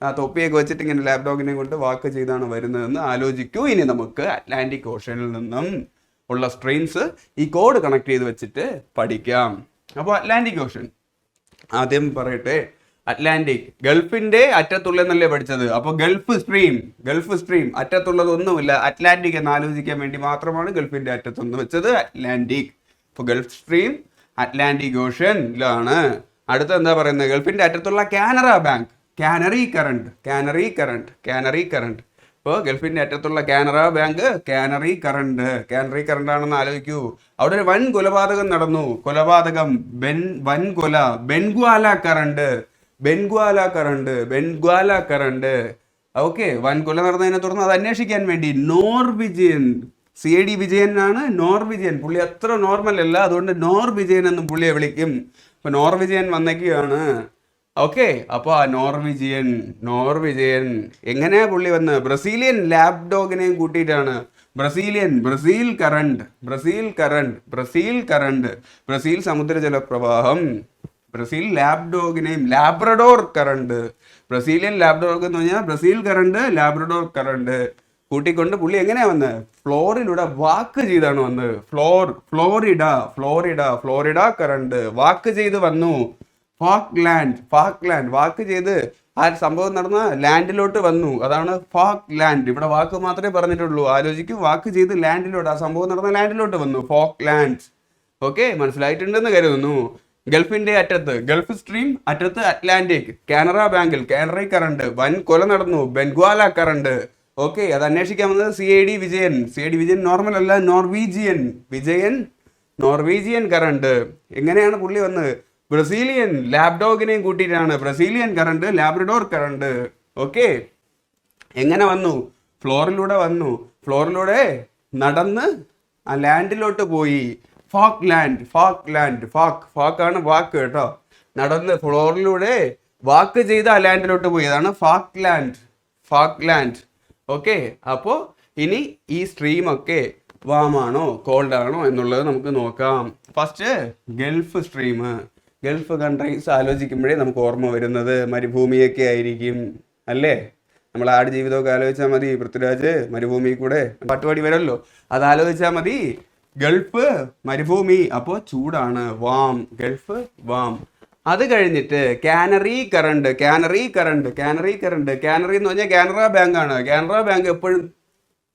ആ തൊപ്പിയൊക്കെ വെച്ചിട്ട് ഇങ്ങനെ ലാബ് ഡോഗിനെ കൊണ്ട് വാക്ക് ചെയ്താണ് വരുന്നതെന്ന് ആലോചിക്കൂ. ഇനി നമുക്ക് അറ്റ്ലാന്റിക് ഓഷനിൽ നിന്നും ഉള്ള സ്ട്രെയിൻസ് ഈ കോഡ് കണക്ട് ചെയ്ത് വെച്ചിട്ട് പഠിക്കാം. അപ്പോൾ അറ്റ്ലാന്റിക് ഓഷൻ ആദ്യം പറയട്ടെ. അറ്റ്ലാന്റിക് ഗൾഫിന്റെ അറ്റത്തുള്ളതെന്നല്ലേ പഠിച്ചത്. അപ്പോൾ ഗൾഫ് സ്ട്രീം അറ്റത്തുള്ളതൊന്നുമില്ല, അറ്റ്ലാന്റിക് എന്ന് ആലോചിക്കാൻ വേണ്ടി മാത്രമാണ് ഗൾഫിന്റെ അറ്റത്തൊന്ന് വെച്ചത് അറ്റ്ലാന്റിക്. അപ്പോൾ ഗൾഫ് സ്ട്രീം അറ്റ്ലാന്റിക് ഓഷനിലാണ്. അടുത്ത എന്താ പറയുന്നത്? ഗൾഫിന്റെ അറ്റത്തുള്ള കാനറ ബാങ്ക്, കാനറി കറണ്ട്. ഇപ്പോൾ ഗൾഫിന്റെ അറ്റത്തുള്ള കാനറ ബാങ്ക് കാനറി കറണ്ട് ആണെന്ന് ആലോചിക്കൂ. അവിടെ ഒരു വൻ കൊലപാതകം നടന്നു. ബെൻഗ്വാല കറണ്ട്. ഓക്കെ, വൻ കൊല നടന്നതിനെ തുടർന്ന് അത് അന്വേഷിക്കാൻ വേണ്ടി നോർവിജിയൻ, CID വിജയനാണ് നോർവിജിയൻ. പുള്ളി അത്ര നോർമൽ അല്ല, അതുകൊണ്ട് നോർവിജയൻ എന്നും പുള്ളിയെ വിളിക്കും. അപ്പൊ നോർവിജയൻ വന്നേക്കുകയാണ്. ഓക്കെ, അപ്പോൾ ആ നോർവിജയൻ എങ്ങനെയാ പുള്ളി വന്ന്? ബ്രസീലിയൻ ലാബ് ഡോഗിനെയും കൂട്ടിയിട്ടാണ്. ബ്രസീൽ കറണ്ട്, ബ്രസീൽ സമുദ്രജല പ്രവാഹം, ബ്രസീൽ ലാബ് ഡോഗിനെയും Labrador current, Brazilian lab dog എന്ന് പറഞ്ഞാൽ ബ്രസീൽ കറണ്ട്, ലാബ്രഡോർ കറണ്ട് കൂട്ടിക്കൊണ്ട് പുള്ളി എങ്ങനെയാ വന്നത്? ഫ്ലോറിലൂടെ വാക്ക് ചെയ്താണ് വന്നത്. ഫ്ലോറിഡ കറണ്ട് വാക്ക് ചെയ്ത് വന്നു. ഫാക്ലാൻഡ് വാക്ക് ചെയ്ത് ആ സംഭവം നടന്ന ലാൻഡിലോട്ട് വന്നു. അതാണ് ഫാക്ലാൻഡ്. ഇവിടെ വാക്ക് മാത്രമേ പറഞ്ഞിട്ടുള്ളൂ. ആലോചിക്കും, വാക്ക് ചെയ്ത് ലാൻഡിലോട്ട്, ആ സംഭവം നടന്ന ലാൻഡിലോട്ട് വന്നു. ഫാക്ലാൻഡ്. ഓക്കെ, മനസ്സിലായിട്ടുണ്ടെന്ന് കരുതുന്നു. ഗൾഫിന്റെ അറ്റത്ത് ഗൾഫ് സ്ട്രീം, അറ്റത്ത് അറ്റ്ലാന്റിക്. കാനറ ബാങ്കിൽ കാനറി കറണ്ട്, വൻ കൊല നടന്നു. ബെൻഗ്വാല കറണ്ട്. ഓക്കെ, അത് അന്വേഷിക്കാൻ വന്നത് CID വിജയൻ നോർമൽ അല്ല, നോർവീജിയൻ കറണ്ട്. എങ്ങനെയാണ് പുള്ളി വന്നത്? ബ്രസീലിയൻ ലാബ് ഡോഗിനെയും കൂട്ടിയിട്ടാണ്. Brazilian current, Labrador current. Okay, എങ്ങനെ വന്നു? ഫ്ലോറിലൂടെ നടന്ന് ആ ലാൻഡിലോട്ട് പോയി. ഫാക്കാണ് വാക്ക് കേട്ടോ. നടന്ന് ഫ്ലോറിലൂടെ വാക്ക് ചെയ്ത് ആ ലാൻഡിലോട്ട് പോയി. അതാണ് ഫാക്ലാൻഡ്. ഓക്കെ, അപ്പോൾ ഇനി ഈ സ്ട്രീമൊക്കെ വാമാണോ കോൾഡാണോ എന്നുള്ളത് നമുക്ക് നോക്കാം. First Gulf Stream. Gulf countries ആലോചിക്കുമ്പോഴേ നമുക്ക് ഓർമ്മ വരുന്നത് മരുഭൂമിയൊക്കെ ആയിരിക്കും അല്ലേ? നമ്മൾ ആട് ജീവിതമൊക്കെ ആലോചിച്ചാൽ മതി. പൃഥ്വിരാജ് മരുഭൂമി കൂടെ പാട്ടുപാടി വരുമല്ലോ, അത് ആലോചിച്ചാൽ മതി. ഗൾഫ് മരുഭൂമി, അപ്പോൾ ചൂടാണ്, ഗൾഫ് വാം. അത് കഴിഞ്ഞിട്ട് കാനറി കറണ്ട്. കാനറി എന്ന് പറഞ്ഞാൽ കാനറ ബാങ്ക് ആണ്. കാനറ ബാങ്ക് എപ്പോഴും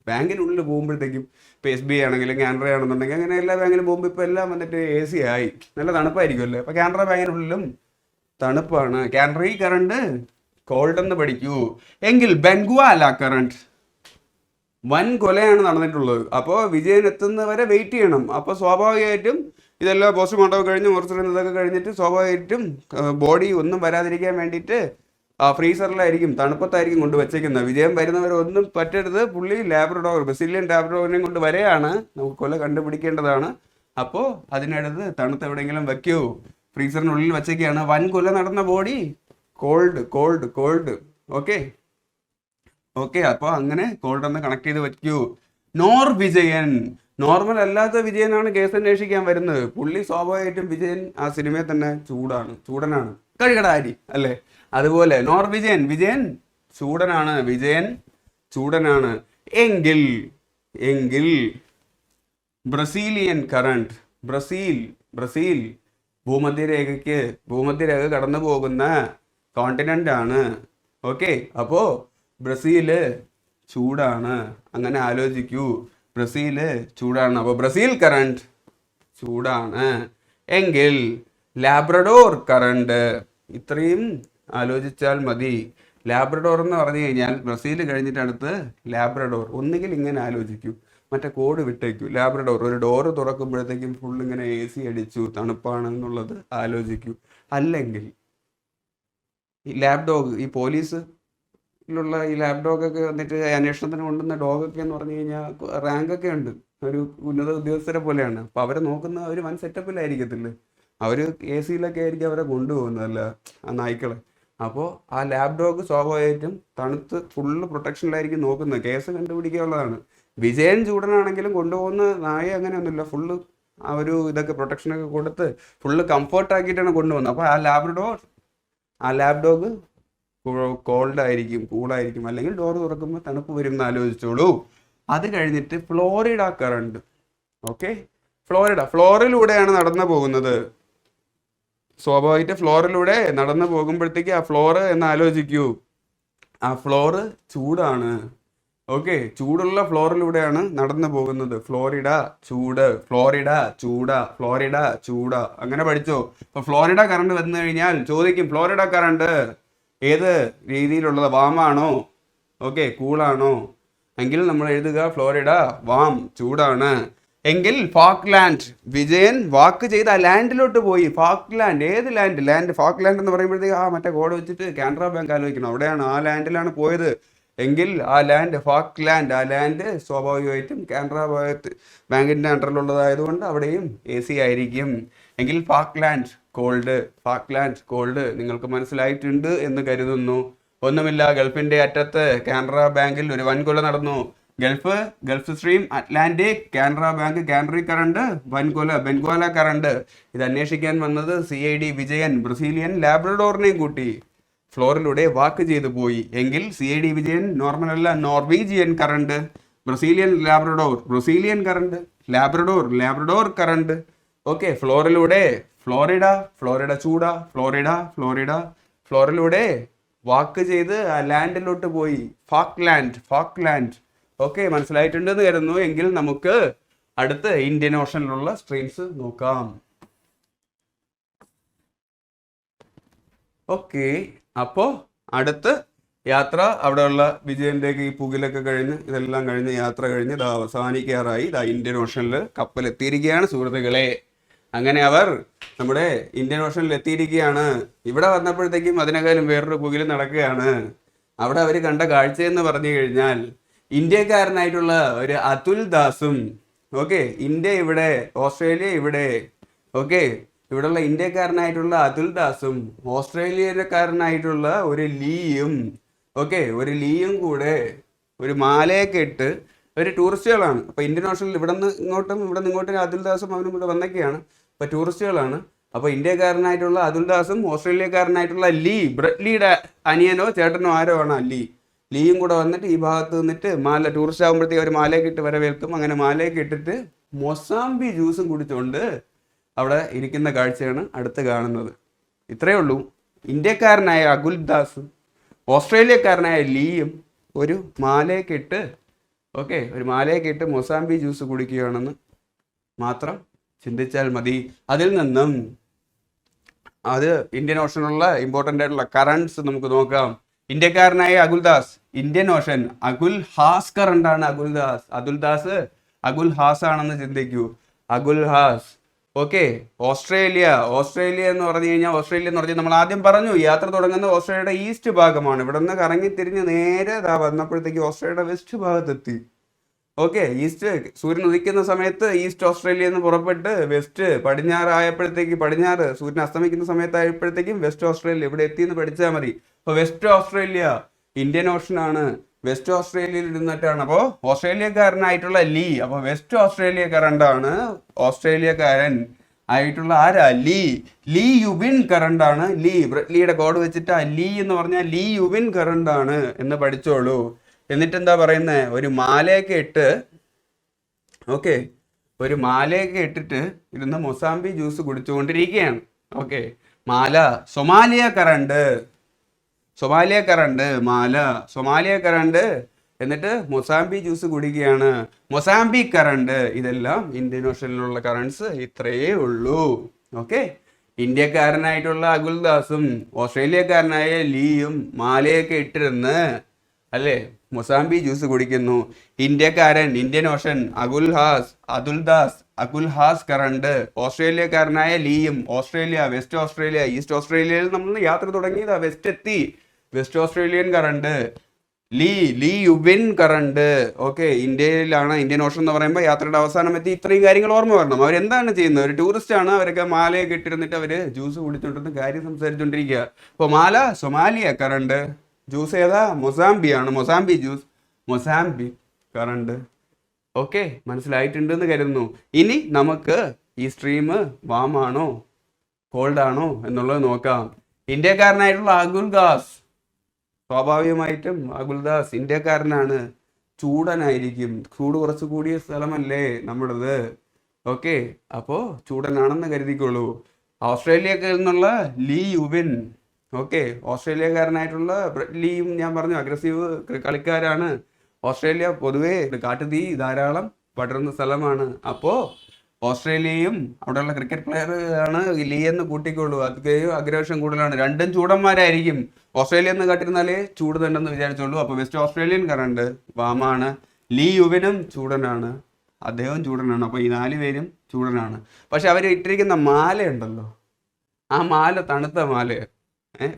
ബാങ്കിനുള്ളിൽ പോകുമ്പോഴത്തേക്കും, ഇപ്പോൾ SBI ആണെങ്കിലും കാനറ ആണെന്നുണ്ടെങ്കിൽ അങ്ങനെ എല്ലാ ബാങ്കിലും പോകുമ്പോൾ ഇപ്പോൾ എല്ലാം വന്നിട്ട് AC ആയി, നല്ല തണുപ്പായിരിക്കുമല്ലോ. അപ്പോൾ കാനറ ബാങ്കിനുള്ളിലും തണുപ്പാണ്. കാനറി കറണ്ട് കോൾഡ് എന്ന് പഠിക്കൂ. എങ്കിൽ ബെൻഗ്വാല കറണ്ട്, വൻ കൊലയാണ് നടന്നിട്ടുള്ളത്. അപ്പോൾ വിജയൻ എത്തുന്നവരെ വെയിറ്റ് ചെയ്യണം. അപ്പോൾ സ്വാഭാവികമായിട്ടും ഇതെല്ലാം പോസ്റ്റ്മോർട്ടം കഴിഞ്ഞ് ഇതൊക്കെ കഴിഞ്ഞിട്ട് സ്വാഭാവികമായിട്ടും ബോഡി ഒന്നും വരാതിരിക്കാൻ വേണ്ടിയിട്ട് ഫ്രീസറിലായിരിക്കും, തണുപ്പത്തായിരിക്കും കൊണ്ട് വെച്ചേക്കുന്നത്. വിജയം വരുന്നവരെ ഒന്നും പറ്റരുത്. പുള്ളി ബ്രസീലിയൻ ലാബ്രഡോറിനെയും കൊണ്ട് വരെയാണ്. നമുക്ക് കൊല കണ്ടുപിടിക്കേണ്ടതാണ്. അപ്പോൾ അതിനടുത്ത് തണുത്ത് എവിടെയെങ്കിലും വെക്കൂ. ഫ്രീസറിനുള്ളിൽ വെച്ചേക്കാണ്. വൻ കൊല നടന്ന ബോഡി കോൾഡ്. ഓക്കെ, അപ്പോൾ അങ്ങനെ കോൾഡ് ഒന്ന് കണക്ട് ചെയ്ത് വെക്കൂ. വിജയൻ, നോർമൽ അല്ലാത്ത വിജയനാണ് കേസ് അന്വേഷിക്കാൻ വരുന്നത്. പുള്ളി സ്വാഭാവികമായിട്ടും വിജയൻ ആ സിനിമയിൽ തന്നെ ചൂടനാണ്, കഴുകടാരി അല്ലേ? അതുപോലെ വിജയൻ ചൂടനാണ്. എങ്കിൽ ബ്രസീലിയൻ കറണ്ട്, ബ്രസീൽ ഭൂമധ്യരേഖ കടന്നു പോകുന്ന കോണ്ടിനെന്റ് ആണ്. ഓക്കെ, അപ്പോൾ ബ്രസീല് ചൂടാണ്. അങ്ങനെ ആലോചിക്കൂ, ബ്രസീല് ചൂടാണ്. അപ്പോൾ ബ്രസീൽ കറണ്ട് ചൂടാണ്. എങ്കിൽ ലാബ്രഡോർ കറണ്ട്, ഇത്രയും ആലോചിച്ചാൽ മതി. ലാബ്രഡോർ എന്ന് പറഞ്ഞു കഴിഞ്ഞാൽ ബ്രസീൽ കഴിഞ്ഞിട്ട് അടുത്ത് ലാബ്രഡോർ. ഒന്നുകിൽ ഇങ്ങനെ ആലോചിക്കൂ, മറ്റേ കോഡ് വിട്ടേക്കൂ. ലാബ്രഡോർ, ഒരു ഡോറ് തുറക്കുമ്പോഴത്തേക്കും ഫുൾ ഇങ്ങനെ AC അടിച്ചു, തണുപ്പാണെന്നുള്ളത് ആലോചിക്കൂ. അല്ലെങ്കിൽ ഈ ലാബ് ഡോഗ്, ഈ പോലീസിലുള്ള ഈ ലാബ് ഡോഗൊക്കെ വന്നിട്ട് അന്വേഷണത്തിന് കൊണ്ടുവന്ന ഡോഗൊക്കെ എന്ന് പറഞ്ഞു കഴിഞ്ഞാൽ റാങ്കൊക്കെ ഉണ്ട്, ഒരു ഉന്നത ഉദ്യോഗസ്ഥരെ പോലെയാണ്. അപ്പോൾ അവരെ നോക്കുന്ന ഒരു വൻ സെറ്റപ്പിലായിരിക്കത്തില്ലേ? അവർ എ സിയിലൊക്കെ ആയിരിക്കും അവരെ കൊണ്ടുപോകുന്നതല്ല ആ നായ്ക്കളെ. അപ്പോൾ ആ ലാബ് ഡോഗ് സ്വാഭാവികമായിട്ടും തണുത്ത് ഫുള്ള് പ്രൊട്ടക്ഷനിലായിരിക്കും നോക്കുന്നത്. കേസ് കണ്ടുപിടിക്കാനുള്ളതാണ്. വിജയൻ ചൂടനാണെങ്കിലും കൊണ്ടുപോകുന്ന നായ അങ്ങനെയൊന്നുമില്ല, ഫുള്ള് ആ ഒരു ഇതൊക്കെ പ്രൊട്ടക്ഷനൊക്കെ കൊടുത്ത് ഫുള്ള് കംഫർട്ടാക്കിയിട്ടാണ് കൊണ്ടുപോകുന്നത്. അപ്പോൾ ആ ലാബ് ഡോഗ് കോൾഡ് ആയിരിക്കും, കൂളായിരിക്കും. അല്ലെങ്കിൽ ഡോർ തുറക്കുമ്പോൾ തണുപ്പ് വരും എന്ന് ആലോചിച്ചോളൂ. അത് കഴിഞ്ഞിട്ട് ഫ്ലോറിഡ കറണ്ട്. ഓക്കെ, ഫ്ലോറിലൂടെയാണ് നടന്നു പോകുന്നത്. സ്വാഭാവികമായിട്ട് ഫ്ലോറിലൂടെ നടന്നു പോകുമ്പോഴത്തേക്ക് ആ ഫ്ലോറ് എന്ന് ആലോചിക്കൂ. ആ ഫ്ലോറ് ചൂടാണ്. ഓക്കെ, ചൂടുള്ള ഫ്ലോറിലൂടെയാണ് നടന്നു പോകുന്നത്. ഫ്ലോറിഡ ചൂട്, ഫ്ലോറിഡ ചൂട, ഫ്ലോറിഡ ചൂട, അങ്ങനെ പഠിച്ചോ. അപ്പൊ ഫ്ലോറിഡ കറണ്ട് വന്നു കഴിഞ്ഞാൽ ചോദിക്കും, ഫ്ലോറിഡ കറണ്ട് ഏത് രീതിയിലുള്ളത്? വാമാണോ? ഓക്കെ, കൂളാണോ? എങ്കിൽ നമ്മൾ എഴുതുക ഫ്ലോറിഡ വാം, ചൂടാണ്. എങ്കിൽ ഫാക്ലാൻഡ്, വിജയൻ വാക്ക് ചെയ്ത് ആ ലാൻഡിലോട്ട് പോയി. ഫാക്ലാൻഡ്, ഏത് ലാൻഡ്? ഫാക്ലാൻഡ് എന്ന് പറയുമ്പോഴത്തേക്ക് മറ്റേ കോഡ് വെച്ചിട്ട് കാനറ ബാങ്ക് ആലോചിക്കണം. അവിടെയാണ്, ആ ലാൻഡിലാണ് പോയത്. എങ്കിൽ ആ ലാൻഡ് ഫാക്ലാൻഡ്, ആ ലാൻഡ് സ്വാഭാവികമായിട്ടും കാനറ ബാങ്കിന്റെ അണ്ടറിലുള്ളതായതുകൊണ്ട് അവിടെയും AC ആയിരിക്കും. എങ്കിൽ ഫാക്ലാൻഡ് കോൾഡ്. നിങ്ങൾക്ക് മനസ്സിലായിട്ടുണ്ട് എന്ന് കരുതുന്നു. ഒന്നുമില്ല, ഗൾഫിന്റെ അറ്റത്ത് കാനറ ബാങ്കിൽ ഒരു വൻകൊല നടന്നു. Gulf Stream, Atlantic, Canara bank, Canary current, Benguela current. ഇത് അന്വേഷിക്കാൻ വന്നത് CID വിജയൻ ബ്രസീലിയൻ ലാബ്രഡോറിനെയും കൂട്ടി ഫ്ലോറിലൂടെ വാക്ക് ചെയ്തു പോയി. എങ്കിൽ CID വിജയൻ നോർമൽ അല്ല, Norwegian current. Brazilian current. Labrador current. Okay, ഫ്ലോറിലൂടെ ഫ്ലോറിഡ ചൂട, ഫ്ലോറിലൂടെ വാക്ക് ചെയ്ത് ആ ലാൻഡിലോട്ട് പോയി. ഫാക്ലാൻഡ്. ഓക്കെ, മനസ്സിലായിട്ടുണ്ടെന്ന് കരുതുന്നു. എങ്കിൽ നമുക്ക് അടുത്ത ഇന്ത്യൻ ഓഷനിലുള്ള സ്ട്രീംസ് നോക്കാം. ഓക്കെ, അപ്പോൾ അടുത്ത് യാത്ര, അവിടെയുള്ള വിജയൻ്റെയൊക്കെ ഈ പുകിലൊക്കെ കഴിഞ്ഞ് ഇതെല്ലാം കഴിഞ്ഞ് യാത്ര കഴിഞ്ഞ് ഇതാ അവസാനിക്കാറായി. ഇതാ ഇന്ത്യൻ ഓഷനിൽ കപ്പൽ എത്തിയിരിക്കുകയാണ് സുഹൃത്തുക്കളെ. അങ്ങനെ അവർ നമ്മുടെ ഇന്ത്യൻ ഓഷനിൽ എത്തിയിരിക്കുകയാണ്. ഇവിടെ വന്നപ്പോഴത്തേക്കും അതിനേക്കാളും വേറൊരു പുകിൽ നടക്കുകയാണ്. അവിടെ അവർ കണ്ട കാഴ്ചയെന്ന് പറഞ്ഞു കഴിഞ്ഞാൽ ഇന്ത്യക്കാരനായിട്ടുള്ള ഒരു അതുൽ ദാസും, ഓക്കെ, ഇന്ത്യ ഇവിടെ, ഓസ്ട്രേലിയ ഇവിടെ, ഓക്കെ, ഇവിടെയുള്ള ഇന്ത്യക്കാരനായിട്ടുള്ള അതുൽ ദാസും ഓസ്ട്രേലിയക്കാരനായിട്ടുള്ള ഒരു ലീയും, ഓക്കെ, ഒരു ലീയും കൂടെ ഒരു മാലയൊക്കെ ഇട്ട് ഒരു ടൂറിസ്റ്റുകളാണ്. അപ്പോൾ ഇന്ത്യൻ ഓഷനിൽ ഇവിടെ നിന്ന് ഇങ്ങോട്ടും അതുൽ ദാസും അവനും കൂടെ വന്നൊക്കെയാണ്. അപ്പോൾ ടൂറിസ്റ്റുകളാണ്. അപ്പോൾ ഇന്ത്യക്കാരനായിട്ടുള്ള അതുൽ ദാസും ഓസ്ട്രേലിയക്കാരനായിട്ടുള്ള ബ്രെറ്റ് ലീയുടെ അനിയനോ ചേട്ടനോ ആരോ ആണ് ലീയും കൂടെ വന്നിട്ട് ഈ ഭാഗത്ത് നിന്നിട്ട് മാല, ടൂറിസ്റ്റ് ആകുമ്പോഴത്തേക്ക് അവർ മാലയൊക്കെ ഇട്ട് വരവേൽക്കും. അങ്ങനെ മാലയൊക്കെ ഇട്ടിട്ട് മൊസാംബി ജ്യൂസും കുടിച്ചുകൊണ്ട് അവിടെ ഇരിക്കുന്ന കാഴ്ചയാണ് അടുത്ത് കാണുന്നത്. ഇത്രയേ ഉള്ളൂ. ഇന്ത്യക്കാരനായ അതുൽ ദാസും ഓസ്ട്രേലിയക്കാരനായ ലീയും ഒരു മാലയൊക്കെ ഇട്ട് മൊസാംബി ജ്യൂസ് കുടിക്കുകയാണെന്ന് മാത്രം ചിന്തിച്ചാൽ മതി. അതിൽ നിന്നും അത് ഇന്ത്യൻ ഓഷനിലുള്ള ഇമ്പോർട്ടൻ്റ് ആയിട്ടുള്ള കറണ്ട്സ് നമുക്ക് നോക്കാം. ഇന്ത്യക്കാരനായ Atul Das, Indian ocean, Atul has കറണ്ടാണ്. അതുൽ ഹാസ് ആണെന്ന് ചിന്തിക്കൂ. അതുൽ ഹാസ്. ഓക്കെ, ഓസ്ട്രേലിയ എന്ന് പറഞ്ഞു കഴിഞ്ഞാൽ നമ്മൾ ആദ്യം പറഞ്ഞു യാത്ര തുടങ്ങുന്ന ഓസ്ട്രേലിയയുടെ ഈസ്റ്റ് ഭാഗമാണ്. ഇവിടെ നിന്ന് കറങ്ങി തിരിഞ്ഞ് നേരെ വന്നപ്പോഴത്തേക്ക് ഓസ്ട്രേലിയയുടെ വെസ്റ്റ് ഭാഗത്തെത്തി. ഓക്കെ, ഈസ്റ്റ്, സൂര്യൻ ഉദിക്കുന്ന സമയത്ത് ഈസ്റ്റ് ഓസ്ട്രേലിയ എന്ന് പുറപ്പെട്ട് വെസ്റ്റ് പടിഞ്ഞാറ് സൂര്യൻ അസ്തമിക്കുന്ന സമയത്തായപ്പോഴത്തേക്കും വെസ്റ്റ് ഓസ്ട്രേലിയ ഇവിടെ എത്തിയെന്ന് പഠിച്ചാൽ മതി. അപ്പോൾ വെസ്റ്റ് ഓസ്ട്രേലിയ ഇന്ത്യൻ ഓഷനാണ്. വെസ്റ്റ് ഓസ്ട്രേലിയയിൽ ഇരുന്നിട്ടാണ്. അപ്പോൾ ഓസ്ട്രേലിയക്കാരനായിട്ടുള്ള ലീ, അപ്പോൾ വെസ്റ്റ് ഓസ്ട്രേലിയ കറണ്ടാണ്. ഓസ്ട്രേലിയക്കാരൻ ആയിട്ടുള്ള ആരാ? ലീ യുവിൻ കറണ്ടാണ്. ലീയുടെ കോഡ് വെച്ചിട്ട് ലീ എന്ന് പറഞ്ഞാൽ ലീ യുവിൻ കറണ്ടാണ് എന്ന് പഠിച്ചോളൂ. എന്നിട്ട് എന്താ പറയുന്നത്? ഒരു മാലയൊക്കെ ഇട്ടിട്ട് ഇരുന്ന് മൊസാംബി ജ്യൂസ് കുടിച്ചുകൊണ്ടിരിക്കുകയാണ്. ഓക്കെ, മാല, സൊമാലിയ കറണ്ട്, എന്നിട്ട് മൊസാംബി ജ്യൂസ് കുടിക്കുകയാണ്. Mozambique current. ഇതെല്ലാം ഇന്ത്യൻ ഓഷനിലുള്ള കറണ്ട്സ് ഇത്രയേ ഉള്ളൂ. ഓക്കെ, ഇന്ത്യക്കാരനായിട്ടുള്ള അതുൽ ദാസും ഓസ്ട്രേലിയക്കാരനായ ലീയും മാലയൊക്കെ ഇട്ടിരുന്ന് മൊസാംബി ജ്യൂസ് കുടിക്കുന്നു. Indian ocean Atul has current. ഓസ്ട്രേലിയക്കാരനായ ലീയും ഓസ്ട്രേലിയ, വെസ്റ്റ് ഓസ്ട്രേലിയ, ഈസ്റ്റ് ഓസ്ട്രേലിയയിൽ നമ്മൾ യാത്ര തുടങ്ങിയതാ, വെസ്റ്റ് എത്തി. West Australian current. Lee Leeuwin current. Okay, ഇന്ത്യയിലാണ്. ഇന്ത്യൻ ഓഷൻ എന്ന് പറയുമ്പോൾ യാത്രയുടെ അവസാനം എത്തി ഇത്രയും കാര്യങ്ങൾ ഓർമ്മ വരണം. അവരെന്താണ് ചെയ്യുന്നത്? ഒരു ടൂറിസ്റ്റ് ആണ്. അവരൊക്കെ മാലയൊക്കെ ഇട്ടിരുന്നിട്ട് അവര് ജ്യൂസ് കുടിച്ചോണ്ടിരുന്ന കാര്യം സംസാരിച്ചോണ്ടിരിക്കുക. അപ്പോൾ മാല സൊമാലിയ കറണ്ട്. ജ്യൂസ് ഏതാ? മൊസാംബി ആണ്. Mosambi juice, mosambi current. Okay, മനസ്സിലായിട്ടുണ്ടെന്ന് കരുതുന്നു. ഇനി നമുക്ക് ഈ സ്ട്രീം വാം ആണോ കോൾഡ് ആണോ എന്നുള്ളത് നോക്കാം. ഇന്ത്യക്കാരനായിട്ടുള്ള അകുൽ ദാസ്, സ്വാഭാവികമായിട്ടും അകുൽദാസ് ഇന്ത്യക്കാരനാണ്. ചൂടനായിരിക്കും. ചൂട് കുറച്ച് കൂടിയ സ്ഥലമല്ലേ നമ്മുടേത്. ഓക്കെ, അപ്പോൾ ചൂടനാണെന്ന് കരുതിക്കോളൂ. ഓസ്ട്രേലിയയിൽ നിന്നുള്ള ലീ യുവിൻ. ഓക്കെ, ഓസ്ട്രേലിയക്കാരനായിട്ടുള്ള ലീയും ഞാൻ പറഞ്ഞു അഗ്രസീവ് കളിക്കാരാണ്. ഓസ്ട്രേലിയ പൊതുവേ കാട്ടുതീ ധാരാളം പടരുന്ന സ്ഥലമാണ്. അപ്പോൾ ഓസ്ട്രേലിയയും അവിടെയുള്ള ക്രിക്കറ്റ് പ്ലെയർ ആണ് ലീ എന്ന് കൂട്ടിക്കോളൂ. അതൊക്കെയും അഗ്രവേഷം കൂടുതലാണ്. രണ്ടും ചൂടന്മാരായിരിക്കും. ഓസ്ട്രേലിയ എന്ന് കാട്ടിരുന്നാലേ ചൂട് തന്നെന്ന് വിചാരിച്ചോളൂ. അപ്പോൾ വെസ്റ്റ് ഓസ്ട്രേലിയൻ കറണ്ട് വാമാണ്. ലീ യുവിനും ചൂടനാണ്, അദ്ദേഹം ചൂടനാണ്. അപ്പോൾ ഈ 4 പേരും ചൂടനാണ്. പക്ഷെ അവർ ഇട്ടിരിക്കുന്ന മാലയുണ്ടല്ലോ, ആ മാല തണുത്ത മാലയാണ്.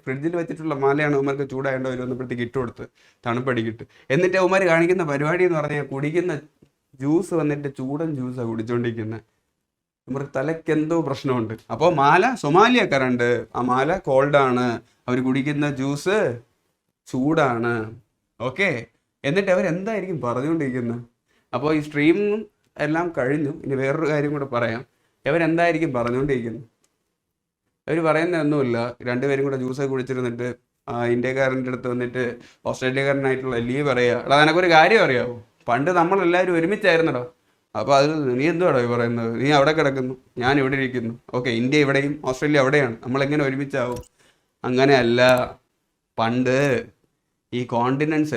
ഫ്രിഡ്ജിൽ വെച്ചിട്ടുള്ള മാലയാണ്. ഉമ്മർക്ക് ചൂടായതുകൊണ്ട് അവർ വന്നപ്പോഴത്തേക്ക് ഇട്ട് കൊടുത്ത് തണുപ്പടിക്കിട്ട്. എന്നിട്ട് ഉമ്മർ കാണിക്കുന്ന പരിപാടി എന്ന് പറഞ്ഞാൽ കുടിക്കുന്ന ജ്യൂസ് വന്നിട്ട് ചൂടൻ ജ്യൂസാണ് കുടിച്ചോണ്ടിരിക്കുന്നത്. നമ്മുടെ തലയ്ക്ക് എന്തോ പ്രശ്നമുണ്ട്. അപ്പോൾ മാല സൊമാലിയ കറണ്ട്. ആ മാല കോൾഡാണ്. അവർ കുടിക്കുന്ന ജ്യൂസ് ചൂടാണ്. ഓക്കെ, എന്നിട്ട് അവരെന്തായിരിക്കും പറഞ്ഞുകൊണ്ടിരിക്കുന്നത്? അപ്പോൾ ഈ സ്ട്രീം എല്ലാം കഴിഞ്ഞു. ഇനി വേറൊരു കാര്യം കൂടെ പറയാം. അവരെന്തായിരിക്കും പറഞ്ഞുകൊണ്ടിരിക്കുന്നത്? അവർ പറയുന്നതൊന്നുമില്ല. രണ്ടുപേരും കൂടെ ജ്യൂസൊക്കെ കുടിച്ചിരുന്നിട്ട് ഇന്ത്യക്കാരൻ്റെ അടുത്ത് വന്നിട്ട് ഓസ്ട്രേലിയക്കാരനായിട്ടുള്ള ലീ പറയുക, എടാ നിനക്കൊരു കാര്യം അറിയാവോ, പണ്ട് നമ്മളെല്ലാവരും ഒരുമിച്ചായിരുന്നടാ. അപ്പോൾ അതിൽ നീ എന്തുവാടോ പറയുന്നത്? നീ അവിടെ കിടക്കുന്നു, ഞാൻ ഇവിടെ ഇരിക്കുന്നു. ഓക്കെ, ഇന്ത്യ ഇവിടെയും ഓസ്ട്രേലിയ അവിടെയാണ്. നമ്മളെങ്ങനെ ഒരുമിച്ചാവും? അങ്ങനെയല്ല. പണ്ട് ഈ കോണ്ടിനൻസ്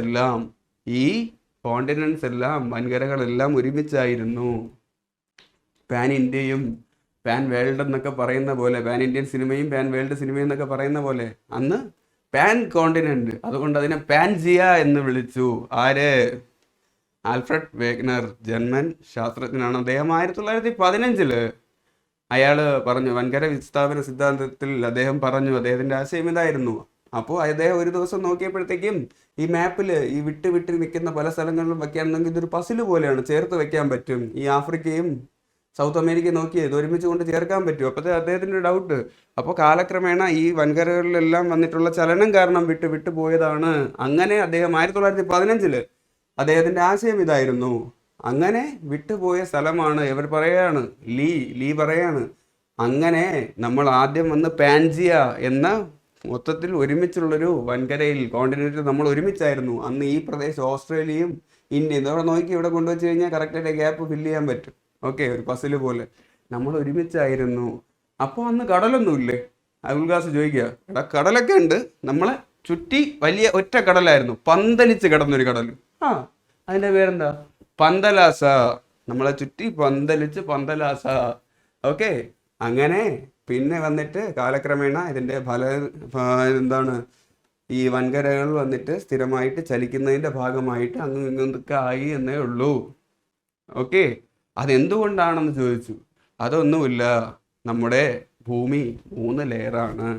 എല്ലാം വൻകരകളെല്ലാം ഒരുമിച്ചായിരുന്നു. പാൻ ഇന്ത്യയും പാൻ വേൾഡ് എന്നൊക്കെ പറയുന്ന പോലെ, പാൻ ഇന്ത്യൻ സിനിമയും പാൻ വേൾഡ് സിനിമയും എന്നൊക്കെ പറയുന്ന പോലെ അന്ന് പാൻ കോണ്ടിനെന്റ്. അതുകൊണ്ട് അതിനെ പാൻജിയ എന്ന് വിളിച്ചു. ആര്? ആൽഫ്രഡ് വേഗ്നർ, ജർമ്മൻ ശാസ്ത്രജ്ഞനാണ്. അദ്ദേഹം 1915 അയാൾ പറഞ്ഞു, വൻകര വിസ്ഥാപന സിദ്ധാന്തത്തിൽ അദ്ദേഹം പറഞ്ഞു, അദ്ദേഹത്തിൻ്റെ ആശയം ഇതായിരുന്നു. അപ്പോൾ അദ്ദേഹം ഒരു ദിവസം നോക്കിയപ്പോഴത്തേക്കും ഈ മാപ്പിൽ ഈ വിട്ട് നിൽക്കുന്ന പല സ്ഥലങ്ങളിലും വെക്കുകയാണെങ്കിൽ ഇതൊരു പസിൽ പോലെയാണ്, ചേർത്ത് വെക്കാൻ പറ്റും. ഈ ആഫ്രിക്കയും സൗത്ത് അമേരിക്ക നോക്കി ഇത് ഒരുമിച്ച് കൊണ്ട് ചേർക്കാൻ പറ്റും. അപ്പോഴത്തെ അദ്ദേഹത്തിൻ്റെ ഡൗട്ട്. അപ്പോൾ കാലക്രമേണ ഈ വൻകരകളിലെല്ലാം വന്നിട്ടുള്ള ചലനം കാരണം വിട്ട് പോയതാണ്. അങ്ങനെ അദ്ദേഹം 1915 അദ്ദേഹത്തിൻ്റെ ആശയം ഇതായിരുന്നു. അങ്ങനെ വിട്ടുപോയ സ്ഥലമാണ്. ഇവർ പറയാണ്, ലീ പറയാണ്, അങ്ങനെ നമ്മൾ ആദ്യം വന്ന് പാൻജിയ എന്ന മൊത്തത്തിൽ ഒരുമിച്ചുള്ളൊരു വൻകരയിൽ കോണ്ടിനെന്റിൽ നമ്മൾ ഒരുമിച്ചായിരുന്നു. അന്ന് ഈ പ്രദേശം ഓസ്ട്രേലിയയും ഇന്ത്യയും ഇതോടെ നോക്കി ഇവിടെ കൊണ്ടുവച്ച് കഴിഞ്ഞാൽ കറക്റ്റായിട്ട് ഗ്യാപ്പ് ഫില്ല് ചെയ്യാൻ പറ്റും. ഓക്കെ, ഒരു പസില് പോലെ നമ്മൾ ഒരുമിച്ചായിരുന്നു. അപ്പോൾ അന്ന് കടലൊന്നുമില്ലേ? അബുൽഗാസ് ചോദിക്കുക, എടാ കടലൊക്കെ ഉണ്ട്, നമ്മളെ ചുറ്റി വലിയ ഒറ്റ കടലായിരുന്നു, പന്തലിച്ച് കിടന്നൊരു കടൽ. അതിൻ്റെ പേരെന്താ? പന്തലാസ. നമ്മളെ ചുറ്റി പന്തലാസ. ഓക്കെ, അങ്ങനെ പിന്നെ വന്നിട്ട് കാലക്രമേണ ഇതിൻ്റെ എന്താണ്, ഈ വൻകരകൾ വന്നിട്ട് സ്ഥിരമായിട്ട് ചലിക്കുന്നതിൻ്റെ ഭാഗമായിട്ട് അങ്ങ് ഇങ്ങൊക്കെ ആയി എന്നേ ഉള്ളൂ. ഓക്കെ, അതെന്തുകൊണ്ടാണെന്ന് ചോദിച്ചു. അതൊന്നുമില്ല, നമ്മുടെ ഭൂമി 3 ലെയറാണ്.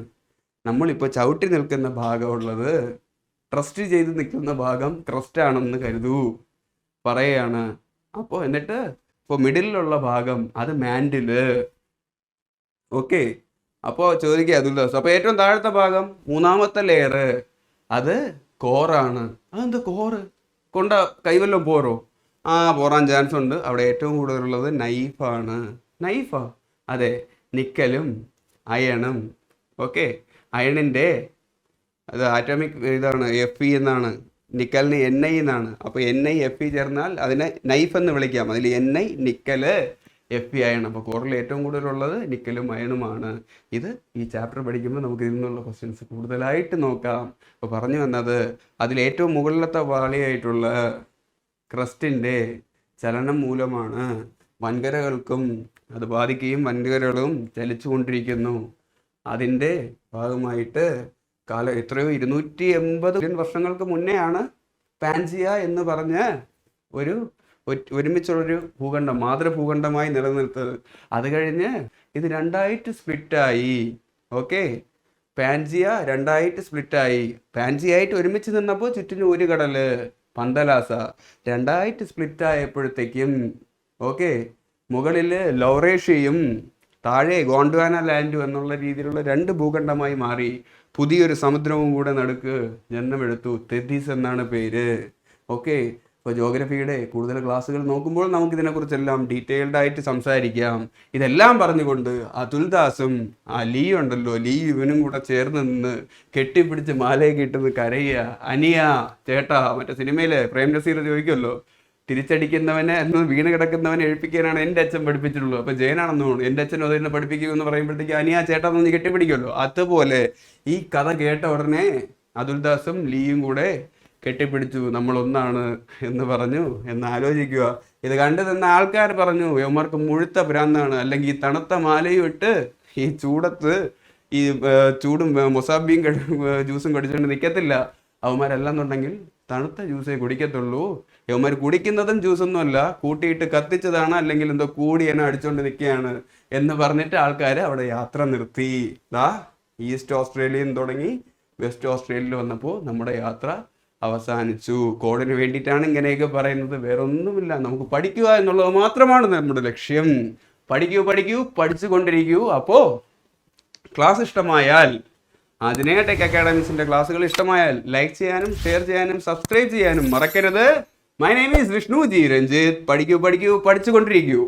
നമ്മളിപ്പോൾ ചവിട്ടി നിൽക്കുന്ന ഭാഗമുള്ളത്, ട്രസ്റ്റ് ചെയ്ത് നിൽക്കുന്ന ഭാഗം ക്രസ്റ്റ് ആണെന്ന് കരുതൂ പറയുകയാണ്. അപ്പോൾ എന്നിട്ട് ഇപ്പോൾ മിഡിലുള്ള ഭാഗം അത് മാൻഡില്. ഓക്കെ, അപ്പോൾ ചോദിക്കുക അതുൽ ദാസ്, അപ്പോൾ ഏറ്റവും താഴത്തെ ഭാഗം 3ാമത്തെ ലെയർ അത് കോറാണ്. അതെന്ത് കോറ് കൊണ്ട കൈവല്ലം പോരോ? പോറാൻ ചാൻസ് ഉണ്ട്. അവിടെ ഏറ്റവും കൂടുതലുള്ളത് നൈഫാണ്. നൈഫാ? അതെ, നിക്കലും അയണും. ഓക്കെ, അയണിൻ്റെ അത് ആറ്റോമിക് ഇതാണ്, Fe എന്നാണ്. നിക്കലിന് Ni എന്നാണ്. അപ്പോൾ Ni Fe ചേർന്നാൽ അതിനെ നൈഫ് എന്ന് വിളിക്കാം. അതിൽ Ni നിക്കല്, Fe അയൺ. അപ്പോൾ കോറിൽ ഏറ്റവും കൂടുതലുള്ളത് നിക്കലും അയണുമാണ്. ഇത് ഈ ചാപ്റ്റർ പഠിക്കുമ്പോൾ നമുക്ക് ഇതിൽ നിന്നുള്ള ക്വസ്റ്റ്യൻസ് കൂടുതലായിട്ട് നോക്കാം. അപ്പോൾ പറഞ്ഞു വന്നത്, അതിലേറ്റവും മുകളിലത്തെ വാളിയായിട്ടുള്ള ക്രസ്റ്റിൻ്റെ ചലനം മൂലമാണ് വൻകരകൾക്കും അത് ബാധിക്കുകയും വൻകരകളും ചലിച്ചുകൊണ്ടിരിക്കുന്നു. അതിൻ്റെ ഭാഗമായിട്ട് എത്രയോ 280 വർഷങ്ങൾക്ക് മുന്നെയാണ് പാൻജിയ എന്ന് പറഞ്ഞ് ഒരുമിച്ചുള്ളൊരു ഭൂഖണ്ഡം മാതൃഭൂഖണ്ഡമായി നിലനിർത്തത്. അത് കഴിഞ്ഞ് ഇത് 2ആയിട്ട് സ്പ്ലിറ്റായി. ഓക്കെ, പാൻജിയ രണ്ടായിട്ട് സ്പ്ലിറ്റായി. പാൻജിയായിട്ട് ഒരുമിച്ച് നിന്നപ്പോൾ ചുറ്റിനും ഒരു കടല് പന്തലാസ. രണ്ടായിട്ട് സ്പ്ലിറ്റ് ആയപ്പോഴത്തേക്കും ഓക്കെ, മുകളിൽ ലൗറേഷ്യയും താഴെ ഗോണ്ട്വാന ലാൻഡും എന്നുള്ള രീതിയിലുള്ള രണ്ട് ഭൂഖണ്ഡമായി മാറി. പുതിയൊരു സമുദ്രവും കൂടെ നടുക്ക് ജന്മമെടുത്തു. തെഥീസ് എന്നാണ് പേര്. ഓക്കെ, ഇപ്പോൾ ജോഗ്രഫിയുടെ കൂടുതൽ ക്ലാസ്സുകൾ നോക്കുമ്പോൾ നമുക്കിതിനെക്കുറിച്ചെല്ലാം ഡീറ്റെയിൽഡ് ആയിട്ട് സംസാരിക്കാം. ഇതെല്ലാം പറഞ്ഞുകൊണ്ട് അതുൽദാസും ആ ലീ ഉണ്ടല്ലോ, ലീ ഇവനും കൂടെ ചേർന്ന് നിന്ന് കെട്ടിപ്പിടിച്ച് മാലയൊക്കെ ഇട്ടുന്ന് കരയുക. അനിയ ചേട്ടാ, മറ്റേ സിനിമയിലെ പ്രേം നസീർ ചോദിക്കുമല്ലോ, തിരിച്ചടിക്കുന്നവനെ എന്ന് വീണ് കിടക്കുന്നവനെ എഴുപ്പിക്കാനാണ് എൻ്റെ അച്ഛൻ പഠിപ്പിച്ചിട്ടുള്ളൂ. അപ്പം ജയനാണെന്ന് തോന്നുന്നു, എൻ്റെ അച്ഛൻ അതിനെ പഠിപ്പിക്കുമെന്ന് പറയുമ്പോഴത്തേക്ക് അനിയ ചേട്ടാ എന്ന് കെട്ടിപ്പിടിക്കുമല്ലോ. അതുപോലെ ഈ കഥ കേട്ട ഉടനെ അതുൽദാസും ലീയും കൂടെ കെട്ടിപ്പിടിച്ചു, നമ്മളൊന്നാണ് എന്ന് പറഞ്ഞു. എന്ന് ആലോചിക്കുക. ഇത് കണ്ടു നിന്ന ആൾക്കാർ പറഞ്ഞു യവന്മാർക്ക് മുഴുത്ത ഭ്രാന്താണ്, അല്ലെങ്കിൽ ഈ തണുത്ത മാലയും ഇട്ട് ഈ ചൂടത്ത് ഈ ചൂടും മൊസാബിയും ജ്യൂസും കുടിച്ചുകൊണ്ട് നിൽക്കത്തില്ല. അവന്മാരല്ലെന്നുണ്ടെങ്കിൽ തണുത്ത ജ്യൂസേ കുടിക്കത്തുള്ളൂ. യവന്മാർ കുടിക്കുന്നതും ജ്യൂസൊന്നും അല്ല, കൂട്ടിയിട്ട് കത്തിച്ചതാണ്, അല്ലെങ്കിൽ എന്തോ കൂടി എന്നെ അടിച്ചുകൊണ്ട് നിൽക്കുകയാണ് എന്ന് പറഞ്ഞിട്ട് ആൾക്കാർ അവിടെ യാത്ര നിർത്തി. ഈസ്റ്റ് ഓസ്ട്രേലിയയിൽ തുടങ്ങി വെസ്റ്റ് ഓസ്ട്രേലിയയിൽ വന്നപ്പോൾ നമ്മുടെ യാത്ര അവസാനിച്ചു. കോഡിന് വേണ്ടിയിട്ടാണ് ഇങ്ങനെയൊക്കെ പറയുന്നത്, വേറൊന്നുമില്ല. നമുക്ക് പഠിക്കുക എന്നുള്ളത് മാത്രമാണ് നമ്മുടെ ലക്ഷ്യം. പഠിക്കൂ, പഠിച്ചു കൊണ്ടിരിക്കൂ. അപ്പോൾ ക്ലാസ് ഇഷ്ടമായാൽ, ആഞ്ജനേയ ടെക് അക്കാഡമീസിൻ്റെ ക്ലാസ്സുകൾ ഇഷ്ടമായാൽ ലൈക്ക് ചെയ്യാനും ഷെയർ ചെയ്യാനും സബ്സ്ക്രൈബ് ചെയ്യാനും മറക്കരുത്. My name is Vishnu G Ranjith. പഠിക്കൂ, പഠിച്ചുകൊണ്ടിരിക്കൂ.